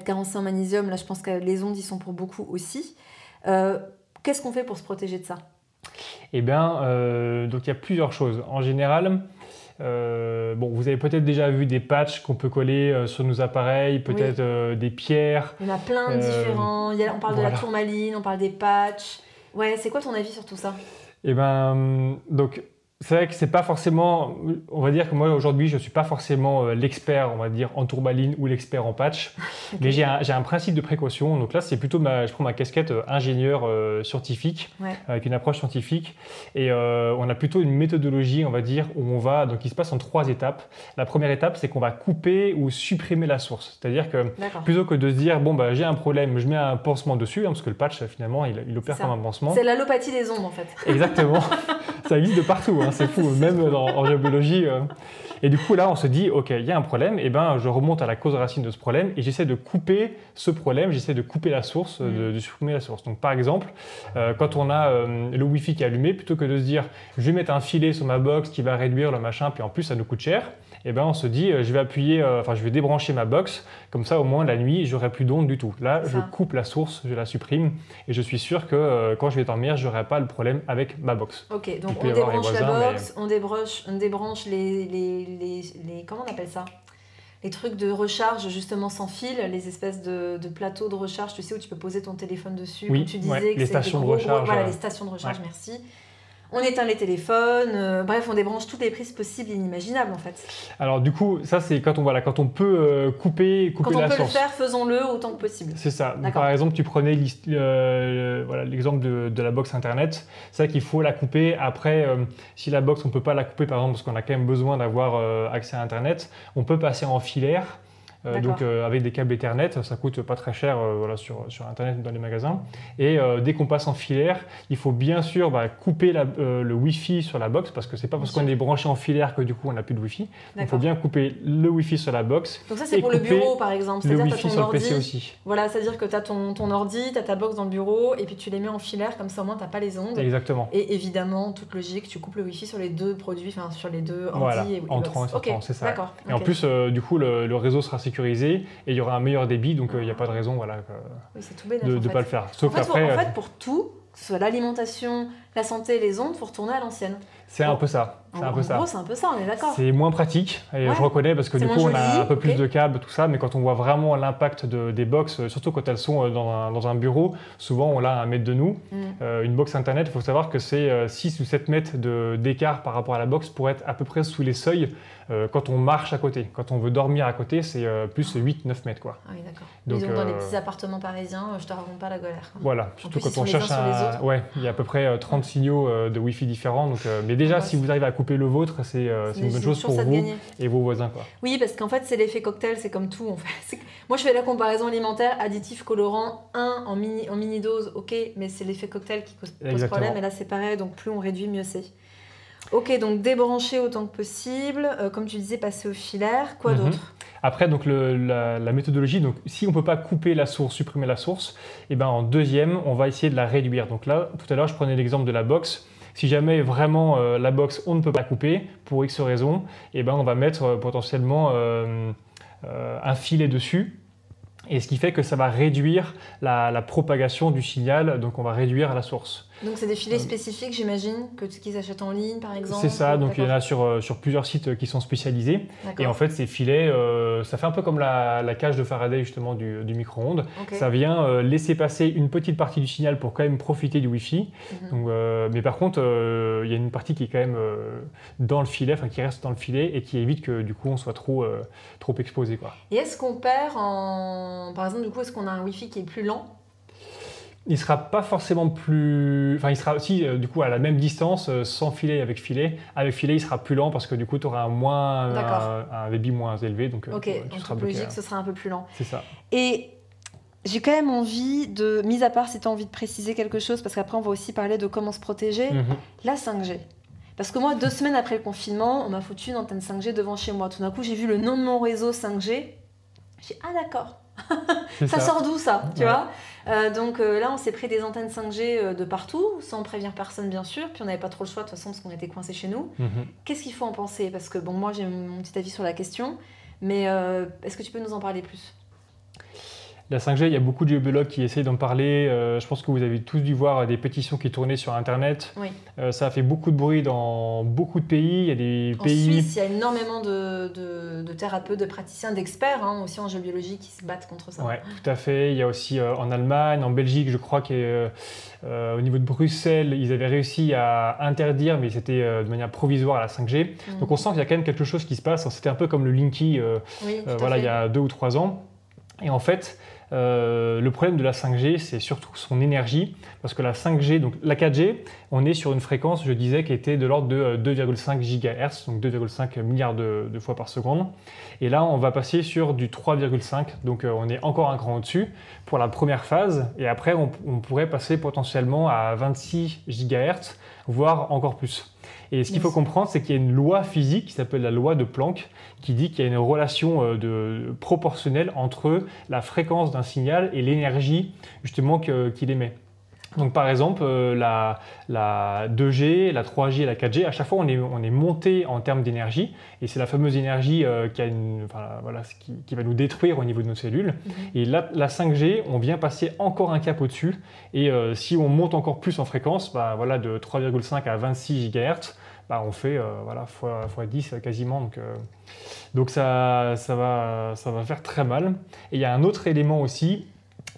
carencé en magnésium. Là, je pense que les ondes y sont pour beaucoup aussi. Qu'est-ce qu'on fait pour se protéger de ça? Donc il y a plusieurs choses. En général, vous avez peut-être déjà vu des patchs qu'on peut coller sur nos appareils, peut-être des pierres. Il y en a plein de différents. On parle de la tourmaline, on parle des patchs. Ouais, c'est quoi ton avis sur tout ça? Donc c'est vrai que c'est pas forcément, on va dire que moi aujourd'hui je suis pas forcément l'expert, on va dire, en tourmaline ou l'expert en patch, mais j'ai un principe de précaution. Donc là c'est plutôt je prends ma casquette ingénieur scientifique avec une approche scientifique et on a plutôt une méthodologie, on va dire, donc il se passe en 3 étapes. La première étape c'est qu'on va couper ou supprimer la source, c'est-à-dire que plutôt que de se dire j'ai un problème, je mets un pansement dessus, parce que le patch finalement il opère comme un pansement. C'est l'allopathie des ondes en fait. Exactement, ça existe de partout. c'est fou, même en géobiologie. Et du coup, là, on se dit, OK, il y a un problème, et ben, je remonte à la cause racine de ce problème et j'essaie de couper ce problème, j'essaie de couper la source, de supprimer la source. Donc, par exemple, quand on a le Wi-Fi qui est allumé, plutôt que de se dire, je vais mettre un filet sur ma box qui va réduire le machin, puis en plus, ça nous coûte cher, et ben, on se dit, je vais débrancher ma box, comme ça, au moins, la nuit, j'aurai plus d'onde du tout. Là, je coupe la source, je la supprime, et je suis sûr que quand je vais dormir, je n'aurai pas le problème avec ma box. Ok, donc on débranche la box, on débranche les comment on appelle ça, les trucs de recharge justement sans fil, les espèces de plateaux de recharge, tu sais, où tu peux poser ton téléphone dessus, oui, comme tu disais, que les stations de recharge. Voilà, les stations de recharge, merci. On éteint les téléphones, bref, on débranche toutes les prises possibles et inimaginables en fait. Alors du coup, ça c'est quand on peut couper la source. Quand on peut le faire, faisons-le autant que possible. C'est ça. Donc, par exemple, tu prenais l'exemple de la box internet. C'est vrai qu'il faut la couper. Après, si la box, on ne peut pas la couper par exemple parce qu'on a quand même besoin d'avoir accès à internet, on peut passer en filaire. Donc avec des câbles Ethernet, ça coûte pas très cher sur internet dans les magasins. Et dès qu'on passe en filaire, il faut bien sûr couper le Wi-Fi sur la box parce que c'est pas parce qu'on est branché en filaire que du coup on n'a plus de Wi-Fi. Donc il faut bien couper le Wi-Fi sur la box. Donc ça c'est pour le bureau par exemple. Le Wi-Fi sur le PC aussi. Voilà, c'est-à-dire que tu as ton ordi, tu as ta box dans le bureau et puis tu les mets en filaire comme ça au moins tu n'as pas les ondes. Exactement. Et évidemment, toute logique, tu coupes le Wi-Fi sur les deux produits, enfin sur les deux ordi et box. Entrant et sortant, c'est ça. D'accord. Et en plus, du coup, le réseau sera sécurisé et il y aura un meilleur débit, donc il n'y a pas de raison de ne pas le faire. Sauf qu'après, en fait, pour tout, que ce soit l'alimentation, la santé, les ondes, il faut retourner à l'ancienne. C'est un peu ça. En gros, c'est un peu ça, on est d'accord. C'est moins pratique, et je reconnais, parce que du coup, on a un peu plus de câbles, tout ça, mais quand on voit vraiment l'impact des box, surtout quand elles sont dans un bureau, souvent on l'a à 1 mètre de nous. Une box internet, il faut savoir que c'est 6 ou 7 mètres d'écart par rapport à la box pour être à peu près sous les seuils quand on marche à côté. Quand on veut dormir à côté, c'est plus 8-9 mètres. Quoi. Ah oui, d'accord. Donc dans les petits appartements parisiens, je te raconte pas la galère. Quoi. Voilà, surtout quand on cherche il y a à peu près 30 signaux de Wi-Fi différents. Donc, mais déjà, si vous arrivez à couper le vôtre, c'est une bonne chose pour vous et vos voisins. Quoi. Oui, parce qu'en fait, c'est l'effet cocktail, c'est comme tout. En fait. Moi, je fais la comparaison alimentaire, additif, colorant, en mini-dose, ok, mais c'est l'effet cocktail qui pose problème. Et là, c'est pareil, donc plus on réduit, mieux c'est. Ok, donc débrancher autant que possible. Comme tu disais, passer au filaire. Quoi d'autre ? Après, donc, la méthodologie, donc, si on ne peut pas couper la source, supprimer la source, et ben, en deuxième, on va essayer de la réduire. Donc là, tout à l'heure, je prenais l'exemple de la box. Si jamais vraiment la box, on ne peut pas couper, pour X raisons, et ben, on va mettre potentiellement un filet dessus. Et ce qui fait que ça va réduire la propagation du signal, donc on va réduire la source. Donc c'est des filets spécifiques, j'imagine, qu'ils achètent en ligne, par exemple. C'est ça, donc il y en a sur plusieurs sites qui sont spécialisés. Et en fait, ces filets, ça fait un peu comme la cage de Faraday justement du micro-ondes. Okay. Ça vient laisser passer une petite partie du signal pour quand même profiter du Wi-Fi. Donc, mais par contre, il y a une partie qui est quand même dans le filet, enfin qui reste dans le filet et qui évite que du coup on soit trop exposé. Quoi. Et est-ce qu'on perd par exemple, du coup, est-ce qu'on a un Wi-Fi qui est plus lent ? Il ne sera pas forcément plus... Enfin, il sera aussi du coup à la même distance, sans filet et avec filet. Avec filet, il sera plus lent parce que du coup, tu auras un débit moins élevé. Donc, ok, en toute logique, ce sera un peu plus lent. C'est ça. Et j'ai quand même envie de... Mis à part si tu as envie de préciser quelque chose, parce qu'après, on va aussi parler de comment se protéger. La 5G. Parce que moi, 2 semaines après le confinement, on m'a foutu une antenne 5G devant chez moi. Tout d'un coup, j'ai vu le nom de mon réseau 5G. J'ai dit, ah d'accord. Ça sort d'où ça, tu vois donc là, on s'est pris des antennes 5G de partout, sans prévenir personne bien sûr, puis on n'avait pas trop le choix de toute façon parce qu'on était coincés chez nous. Qu'est-ce qu'il faut en penser ? Parce que bon, moi j'ai mon petit avis sur la question, mais est-ce que tu peux nous en parler plus ? La 5G, il y a beaucoup de géobiologues qui essayent d'en parler. Je pense que vous avez tous dû voir des pétitions qui tournaient sur Internet. Oui. Ça a fait beaucoup de bruit dans beaucoup de pays. Il y a des en Suisse, il y a énormément de thérapeutes, de praticiens, d'experts aussi en géobiologie qui se battent contre ça. Oui, tout à fait. Il y a aussi en Allemagne, en Belgique, je crois qu'au niveau de Bruxelles, ils avaient réussi à interdire, mais c'était de manière provisoire, la 5G. Donc on sent qu'il y a quand même quelque chose qui se passe. C'était un peu comme le Linky il y a 2 ou 3 ans. Et en fait, le problème de la 5G, c'est surtout son énergie, parce que la 5G, donc la 4G, on est sur une fréquence, je disais, qui était de l'ordre de 2,5 GHz, donc 2,5 milliards de fois par seconde. Et là, on va passer sur du 3,5, donc on est encore un cran au-dessus pour la première phase. Et après, on pourrait passer potentiellement à 26 GHz, voire encore plus. Et ce qu'il faut comprendre, c'est qu'il y a une loi physique qui s'appelle la loi de Planck, qui dit qu'il y a une relation proportionnelle entre la fréquence d'un signal et l'énergie justement qu'il émet. Donc par exemple, la 2G, la 3G et la 4G, à chaque fois on est monté en termes d'énergie, et c'est la fameuse énergie qui va nous détruire au niveau de nos cellules. Et là, la 5G, on vient passer encore un cap au-dessus, et si on monte encore plus en fréquence, de 3,5 à 26 GHz, on fait fois 10 quasiment. Donc ça va faire très mal. Et il y a un autre élément aussi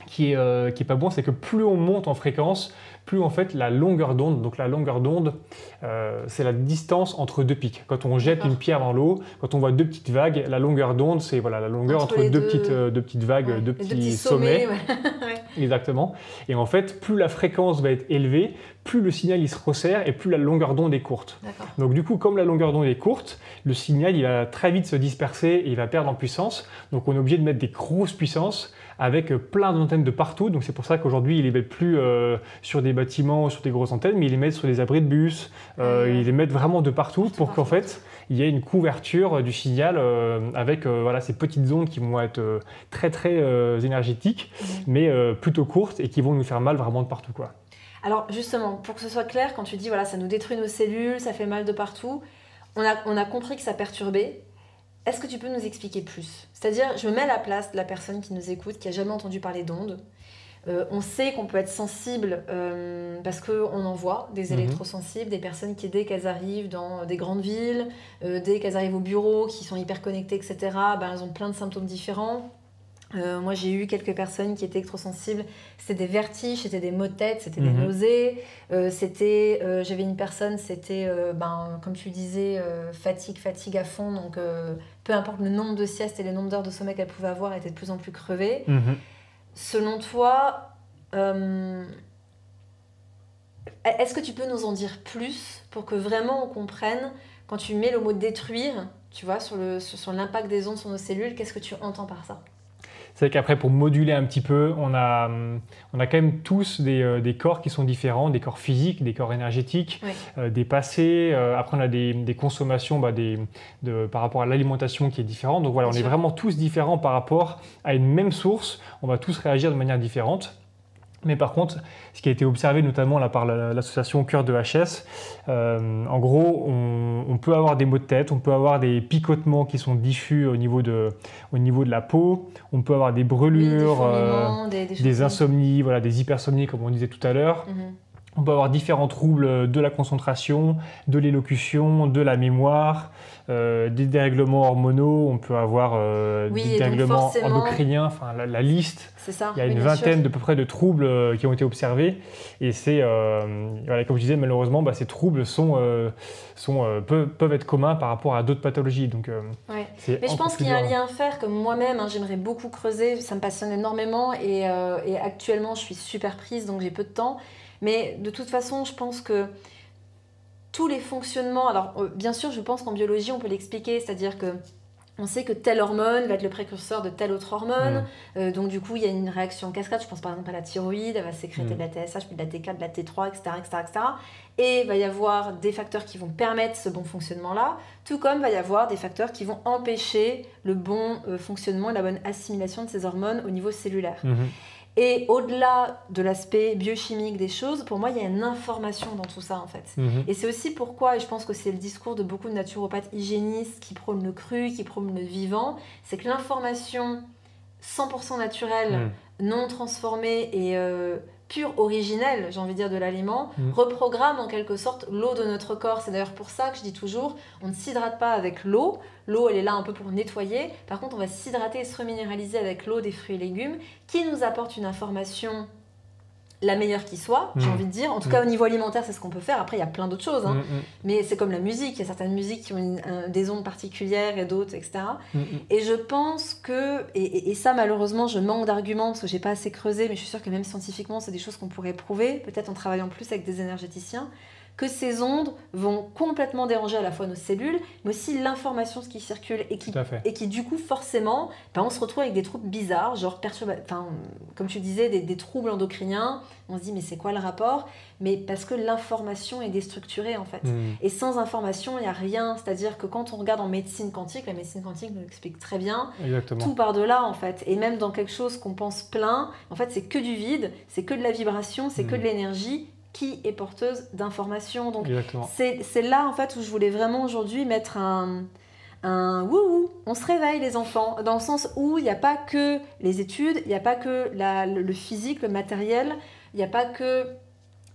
qui est pas bon, c'est que plus on monte en fréquence, plus en fait la longueur d'onde, donc la longueur d'onde, c'est la distance entre deux pics. Quand on jette une pierre dans l'eau, quand on voit deux petites vagues, la longueur d'onde, c'est la longueur entre deux petites vagues, deux petits sommets. Exactement. Et en fait, plus la fréquence va être élevée, plus le signal il se resserre et plus la longueur d'onde est courte. Donc du coup, comme la longueur d'onde est courte, le signal il va très vite se disperser et il va perdre en puissance. Donc on est obligé de mettre des grosses puissances avec plein d'antennes de partout. Donc c'est pour ça qu'aujourd'hui, ils les mettent plus sur des bâtiments, sur des grosses antennes, mais ils les mettent sur des abris de bus. Ils les mettent vraiment de partout pour qu'en fait, il y ait une couverture du signal avec ces petites ondes qui vont être très très énergétiques, mais plutôt courtes et qui vont nous faire mal vraiment de partout, quoi. Alors justement, pour que ce soit clair, quand tu dis ça nous détruit nos cellules, ça fait mal de partout, on a compris que ça perturbait. Est-ce que tu peux nous expliquer plus ? C'est-à-dire, je me mets à la place de la personne qui nous écoute, qui n'a jamais entendu parler d'ondes. On sait qu'on peut être sensible parce qu'on en voit des électrosensibles, des personnes qui, dès qu'elles arrivent dans des grandes villes, dès qu'elles arrivent au bureau, qui sont hyper connectées, etc., elles ont plein de symptômes différents. Moi, j'ai eu quelques personnes qui étaient électrosensibles. C'était des vertiges, c'était des maux de tête, c'était des nausées. J'avais une personne, c'était, comme tu disais, fatigue à fond. Donc, peu importe le nombre de siestes et le nombre d'heures de sommeil qu'elle pouvait avoir, elle était de plus en plus crevée. Selon toi, est-ce que tu peux nous en dire plus pour que vraiment on comprenne, quand tu mets le mot « détruire », tu vois, sur l'impact des ondes sur nos cellules, qu'est-ce que tu entends par ça ? C'est vrai qu'après, pour moduler un petit peu, on a quand même tous des corps qui sont différents, des corps physiques, des corps énergétiques, des passés. Après, on a des consommations par rapport à l'alimentation qui est différente. Donc voilà, on est vraiment tous différents par rapport à une même source. On va tous réagir de manière différente. Mais par contre, ce qui a été observé notamment là, par l'association Cœur de HS, en gros, on peut avoir des maux de tête, on peut avoir des picotements qui sont diffus au niveau de la peau, on peut avoir des brûlures, des insomnies, des hypersomnies comme on disait tout à l'heure. On peut avoir différents troubles de la concentration, de l'élocution, de la mémoire, des dérèglements hormonaux, on peut avoir des dérèglements endocriniens, la liste. C'est ça, il y a une vingtaine de peu près de troubles qui ont été observés. Et c'est, comme je disais, malheureusement, ces troubles peuvent être communs par rapport à d'autres pathologies. Donc, mais je pense qu'il y a un lien à faire, comme moi-même, j'aimerais beaucoup creuser, ça me passionne énormément et actuellement je suis super prise, donc j'ai peu de temps. Mais de toute façon, je pense que tous les fonctionnements... Alors, bien sûr, je pense qu'en biologie, on peut l'expliquer. C'est-à-dire qu'on sait que telle hormone va être le précurseur de telle autre hormone. Donc, du coup, il y a une réaction en cascade. Je pense par exemple à la thyroïde. Elle va sécréter de la TSH, puis de la T4, de la T3, etc., etc., etc. Et il va y avoir des facteurs qui vont permettre ce bon fonctionnement-là. Tout comme il va y avoir des facteurs qui vont empêcher le bon fonctionnement et la bonne assimilation de ces hormones au niveau cellulaire. Et au-delà de l'aspect biochimique des choses, pour moi, il y a une information dans tout ça, en fait. Et c'est aussi pourquoi, et je pense que c'est le discours de beaucoup de naturopathes hygiénistes qui prônent le cru, qui prônent le vivant, c'est que l'information 100% naturelle, non transformée et pure, originelle, j'ai envie de dire, de l'aliment, reprogramme en quelque sorte l'eau de notre corps. C'est d'ailleurs pour ça que je dis toujours, on ne s'hydrate pas avec l'eau. L'eau, elle est là un peu pour nettoyer. Par contre, on va s'hydrater et se reminéraliser avec l'eau des fruits et légumes qui nous apporte une information la meilleure qui soit, j'ai envie de dire. En tout cas, au niveau alimentaire, c'est ce qu'on peut faire. Après, il y a plein d'autres choses. Mais c'est comme la musique. Il y a certaines musiques qui ont des ondes particulières et d'autres, etc. Et je pense que... Et ça, malheureusement, je manque d'arguments parce que je n'ai pas assez creusé. Mais je suis sûre que même scientifiquement, c'est des choses qu'on pourrait prouver. Peut-être en travaillant plus avec des énergéticiens. que ces ondes vont complètement déranger à la fois nos cellules, mais aussi l'information qui circule et qui du coup forcément, on se retrouve avec des troubles bizarres, genre comme tu disais, des troubles endocriniens. On se dit mais c'est quoi le rapport? Mais parce que l'information est déstructurée en fait. Et sans information, il n'y a rien. C'est-à-dire que quand on regarde en médecine quantique, la médecine quantique nous l'explique très bien, tout part de là en fait. Et même dans quelque chose qu'on pense plein, en fait c'est que du vide, c'est que de la vibration, c'est que de l'énergie qui est porteuse d'informations. Donc c'est là en fait où je voulais vraiment aujourd'hui mettre un wouhou, on se réveille les enfants, dans le sens où il n'y a pas que les études, il n'y a pas que le physique, le matériel, il n'y a pas que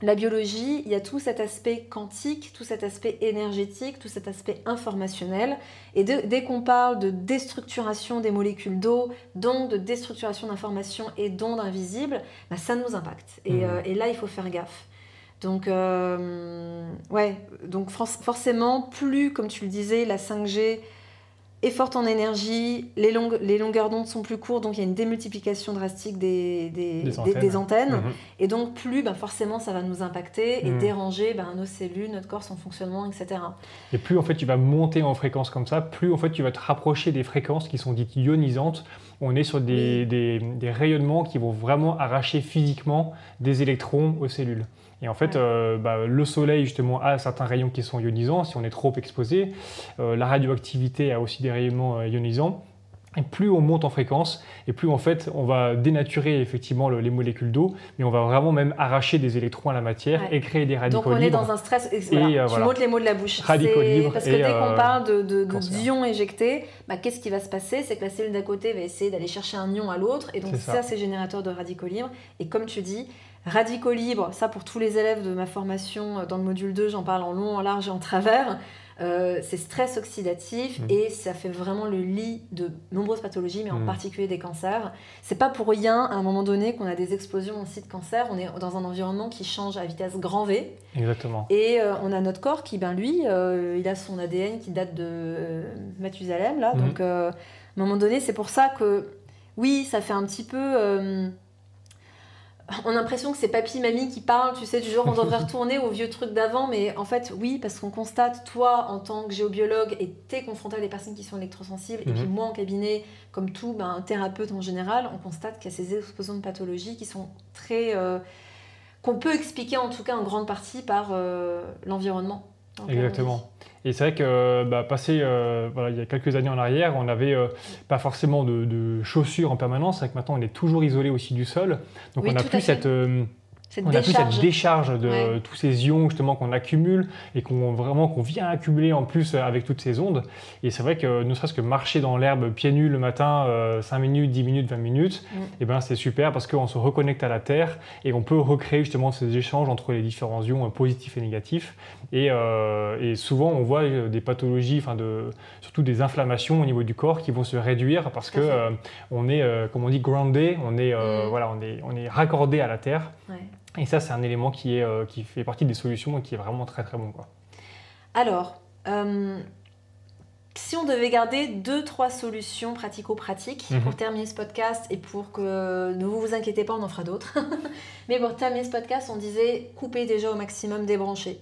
la biologie, il y a tout cet aspect quantique, tout cet aspect énergétique, tout cet aspect informationnel. Et dès qu'on parle de déstructuration des molécules d'eau, donc de déstructuration d'informations et d'ondes invisibles, ça nous impacte. Et là, il faut faire gaffe. Donc, donc forcément, plus, comme tu le disais, la 5G est forte en énergie, les longueurs d'onde sont plus courtes, donc il y a une démultiplication drastique des antennes. Et donc plus, forcément, ça va nous impacter et déranger nos cellules, notre corps, son fonctionnement, etc. Et plus en fait tu vas monter en fréquence comme ça, plus en fait tu vas te rapprocher des fréquences qui sont dites ionisantes. On est sur des rayonnements qui vont vraiment arracher physiquement des électrons aux cellules. Et en fait, le soleil justement a certains rayons qui sont ionisants si on est trop exposé. La radioactivité a aussi des rayonnements ionisants. Et plus on monte en fréquence, et plus en fait on va dénaturer effectivement les molécules d'eau, mais on va vraiment même arracher des électrons à la matière et créer des radicaux libres. Donc on est dans un stress. Tu m'ôtes les mots de la bouche. Radicaux libres. Parce que dès qu'on parle d'ions éjectés, qu'est-ce qui va se passer? C'est que la cellule d'à côté va essayer d'aller chercher un ion à l'autre, et donc ça c'est générateur de radicaux libres. Et comme tu dis, radicaux libres, ça pour tous les élèves de ma formation dans le module 2, j'en parle en long, en large et en travers. C'est stress oxydatif et ça fait vraiment le lit de nombreuses pathologies, mais en particulier des cancers. C'est pas pour rien à un moment donné qu'on a des explosions aussi de cancer. On est dans un environnement qui change à vitesse grand V. Exactement. Et on a notre corps qui, lui, il a son ADN qui date de Mathusalem, là. Donc, à un moment donné, c'est pour ça que, oui, ça fait un petit peu... on a l'impression que c'est papy, mamie qui parlent, tu sais, du genre on devrait retourner aux vieux trucs d'avant, mais en fait, oui, parce qu'on constate, toi, en tant que géobiologue, et t'es confronté à des personnes qui sont électrosensibles, et puis moi, en cabinet, comme tout, un thérapeute en général, on constate qu'il y a ces explosions de pathologies qui sont très... qu'on peut expliquer, en tout cas, en grande partie, par l'environnement. Exactement. Et c'est vrai que passé il y a quelques années en arrière, on n'avait pas forcément de chaussures en permanence. C'est vrai que maintenant on est toujours isolé aussi du sol. Donc on n'a plus cette décharge de tous ces ions justement qu'on accumule et qu'on vient accumuler en plus avec toutes ces ondes. Et c'est vrai que ne serait-ce que marcher dans l'herbe pieds nus le matin, 5 minutes, 10 minutes, 20 minutes, c'est super parce qu'on se reconnecte à la Terre et on peut recréer justement ces échanges entre les différents ions positifs et négatifs. Et souvent on voit des pathologies, surtout des inflammations au niveau du corps qui vont se réduire parce que on est, comme on dit, groundé, on est raccordé à la Terre. Et ça, c'est un élément qui fait partie des solutions et qui est vraiment très très bon, quoi. Alors, si on devait garder 2-3 solutions pratico-pratiques pour terminer ce podcast et pour que, ne vous inquiétez pas, on en fera d'autres. Mais pour terminer ce podcast, on disait couper déjà au maximum, débrancher.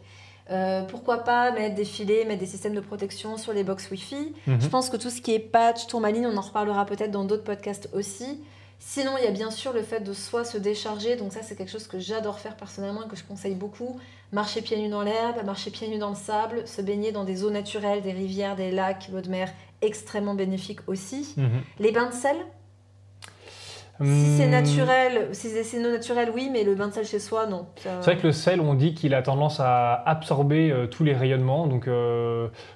Pourquoi pas mettre des filets, mettre des systèmes de protection sur les box Wi-Fi. Je pense que tout ce qui est patch, tourmaline, on en reparlera peut-être dans d'autres podcasts aussi. Sinon, il y a bien sûr le fait de soit se décharger, donc ça c'est quelque chose que j'adore faire personnellement et que je conseille beaucoup. Marcher pieds nus dans l'herbe, marcher pieds nus dans le sable, se baigner dans des eaux naturelles, des rivières, des lacs, l'eau de mer, extrêmement bénéfique aussi. Les bains de sel, si c'est naturel, si c'est non naturel, oui, mais le bain de sel chez soi, non. C'est vrai que le sel, on dit qu'il a tendance à absorber tous les rayonnements, donc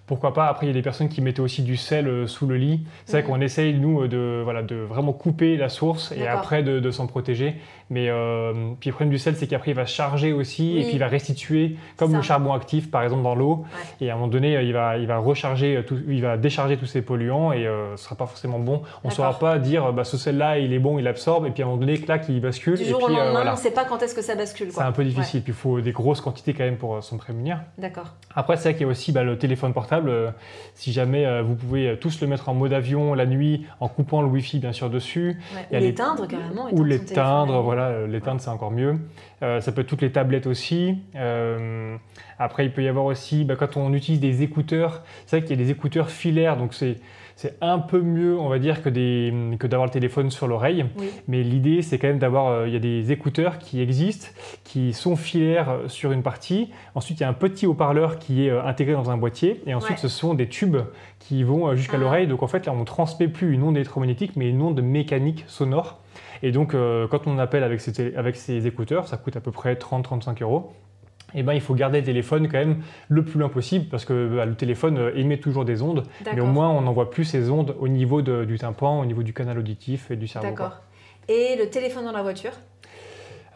pourquoi pas. Après, il y a des personnes qui mettaient aussi du sel sous le lit. C'est vrai qu'on essaye, nous, de vraiment couper la source et après de s'en protéger. Mais puis le problème du sel, c'est qu'après, il va se charger aussi et puis il va restituer, comme le charbon actif, par exemple, dans l'eau. Et à un moment donné, il va recharger, il va décharger tous ces polluants et ce ne sera pas forcément bon. On ne saura pas dire, ce sel-là, il est bon, il l'absorbe et puis à un moment donné, clac, il bascule. Du jour au lendemain, on ne sait pas quand est-ce que ça bascule, quoi. C'est un peu difficile, puis il faut des grosses quantités quand même pour s'en prémunir. D'accord. Après, c'est vrai qu'il y a aussi le téléphone portable. Si jamais vous pouvez tous le mettre en mode avion la nuit, en coupant le Wi-Fi bien sûr dessus. Ou l'éteindre carrément. Ou l'éteindre, voilà, l'éteindre c'est encore mieux. Ça peut être toutes les tablettes aussi. Après, il peut y avoir aussi, quand on utilise des écouteurs, c'est vrai qu'il y a des écouteurs filaires, donc c'est un peu mieux, on va dire, que d'avoir le téléphone sur l'oreille. Oui. Mais l'idée, c'est quand même d'avoir, il y a des écouteurs qui existent, qui sont filaires sur une partie. Ensuite, il y a un petit haut-parleur qui est intégré dans un boîtier. Et ensuite, ce sont des tubes qui vont jusqu'à l'oreille. Donc, en fait, là, on ne transmet plus une onde électromagnétique, mais une onde mécanique sonore. Et donc, quand on appelle avec ces écouteurs, ça coûte à peu près 30-35 €. Et il faut garder le téléphone quand même le plus loin possible parce que le téléphone émet toujours des ondes, mais au moins on n'envoie plus ces ondes au niveau du tympan, au niveau du canal auditif et du cerveau. D'accord. Et le téléphone dans la voiture ?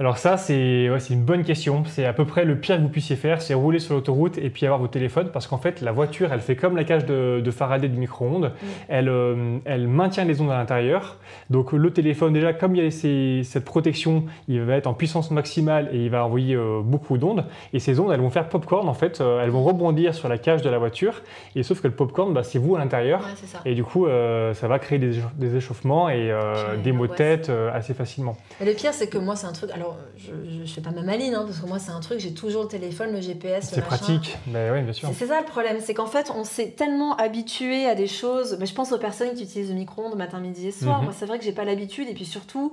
Alors ça, c'est une bonne question. C'est à peu près le pire que vous puissiez faire, c'est rouler sur l'autoroute et puis avoir votre téléphone parce qu'en fait, la voiture, elle fait comme la cage de Faraday du micro-ondes. Elle maintient les ondes à l'intérieur. Donc le téléphone, déjà, comme il y a cette protection, il va être en puissance maximale et il va envoyer beaucoup d'ondes. Et ces ondes, elles vont faire popcorn, en fait. Elles vont rebondir sur la cage de la voiture. Et sauf que le popcorn, c'est vous à l'intérieur. Ouais, c'est ça. Et du coup, ça va créer des échauffements et des maux de tête assez facilement. Et le pire, c'est que moi, c'est un truc... Alors, je fais pas ma maline, parce que moi, c'est un truc, j'ai toujours le téléphone, le GPS, c'est pratique, oui, bien sûr. C'est ça le problème, c'est qu'en fait, on s'est tellement habitué à des choses... je pense aux personnes qui utilisent le micro-ondes matin, midi et soir. Moi, c'est vrai que j'ai pas l'habitude. Et puis surtout,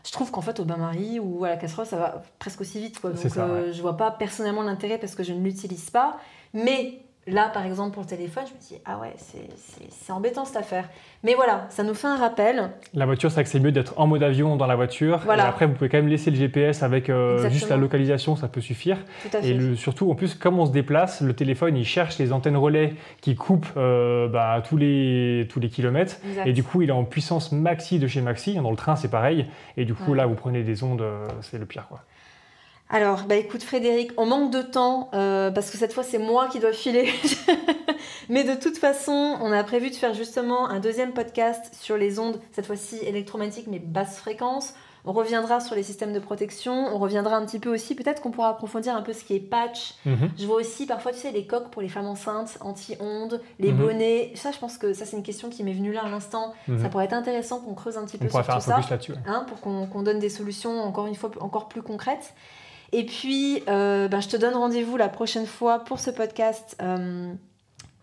je trouve qu'en fait, au bain-marie ou à la casserole, ça va presque aussi vite, quoi. Donc, je vois pas personnellement l'intérêt parce que je ne l'utilise pas. Mais... là, par exemple, pour le téléphone, je me dis « Ah ouais, c'est embêtant cette affaire ». Mais voilà, ça nous fait un rappel. La voiture, c'est vrai que c'est mieux d'être en mode avion dans la voiture. Voilà. Et après, vous pouvez quand même laisser le GPS avec juste la localisation, ça peut suffire. Tout à fait. Et surtout, en plus, comme on se déplace, le téléphone, il cherche les antennes relais qui coupent tous les kilomètres. Exact. Et du coup, il est en puissance maxi de chez maxi. Dans le train, c'est pareil. Et du coup, là, vous prenez des ondes, c'est le pire, quoi. Alors, écoute Frédéric, on manque de temps parce que cette fois c'est moi qui dois filer. Mais de toute façon, on a prévu de faire justement un deuxième podcast sur les ondes, cette fois-ci électromagnétiques mais basse fréquence. On reviendra sur les systèmes de protection, on reviendra un petit peu aussi, peut-être qu'on pourra approfondir un peu ce qui est patch. Je vois aussi parfois, tu sais, les coques pour les femmes enceintes, anti-ondes, les bonnets. Ça, je pense que ça, c'est une question qui m'est venue là à l'instant. Ça pourrait être intéressant qu'on creuse un petit peu sur tout ça. On pourrait faire un focus là-dessus. Pour qu'on donne des solutions, encore une fois, encore plus concrètes. Et puis, je te donne rendez-vous la prochaine fois pour ce podcast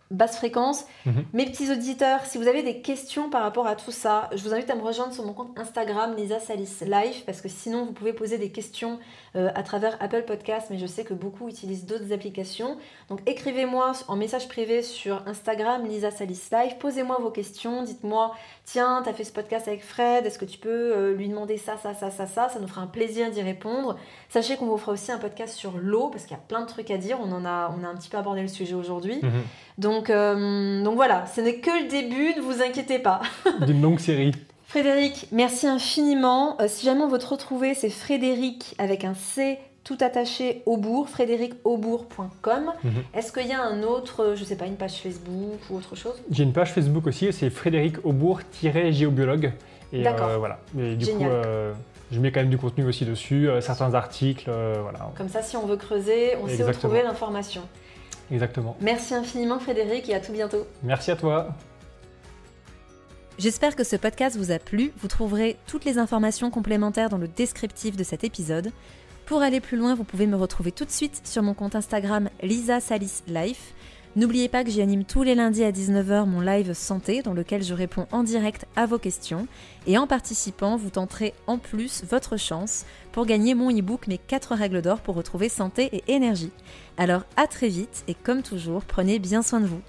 basse fréquence. Mes petits auditeurs, si vous avez des questions par rapport à tout ça, je vous invite à me rejoindre sur mon compte Instagram Lisa Salis Life parce que sinon vous pouvez poser des questions à travers Apple Podcast, mais je sais que beaucoup utilisent d'autres applications. Donc écrivez-moi en message privé sur Instagram Lisa Salis Life, posez-moi vos questions, dites-moi tiens, t'as fait ce podcast avec Fred, est-ce que tu peux lui demander ça nous fera un plaisir d'y répondre. Sachez qu'on vous fera aussi un podcast sur l'eau parce qu'il y a plein de trucs à dire, on a un petit peu abordé le sujet aujourd'hui. Donc voilà, ce n'est que le début, ne vous inquiétez pas. D'une longue série. Frédéric, merci infiniment. Si jamais on veut te retrouver, c'est Frédéric avec un C tout attaché Aubourg, frédéricaubourg.com. Est-ce qu'il y a un autre, je sais pas, une page Facebook ou autre chose ? J'ai une page Facebook aussi, c'est Frédéric Aubourg-géobiologue. Et d'accord. Voilà. Et du génial. coup, je mets quand même du contenu aussi dessus, certains articles, voilà. Comme ça, si on veut creuser, on sait où trouver l'information. Exactement. Merci infiniment Frédéric et à tout bientôt. Merci à toi. J'espère que ce podcast vous a plu. Vous trouverez toutes les informations complémentaires dans le descriptif de cet épisode. Pour aller plus loin, vous pouvez me retrouver tout de suite sur mon compte Instagram Lisa Salis Life. N'oubliez pas que j'y anime tous les lundis à 19h mon live santé dans lequel je réponds en direct à vos questions. Et en participant, vous tenterez en plus votre chance pour gagner mon e-book Mes 4 règles d'or pour retrouver santé et énergie. Alors à très vite et comme toujours, prenez bien soin de vous.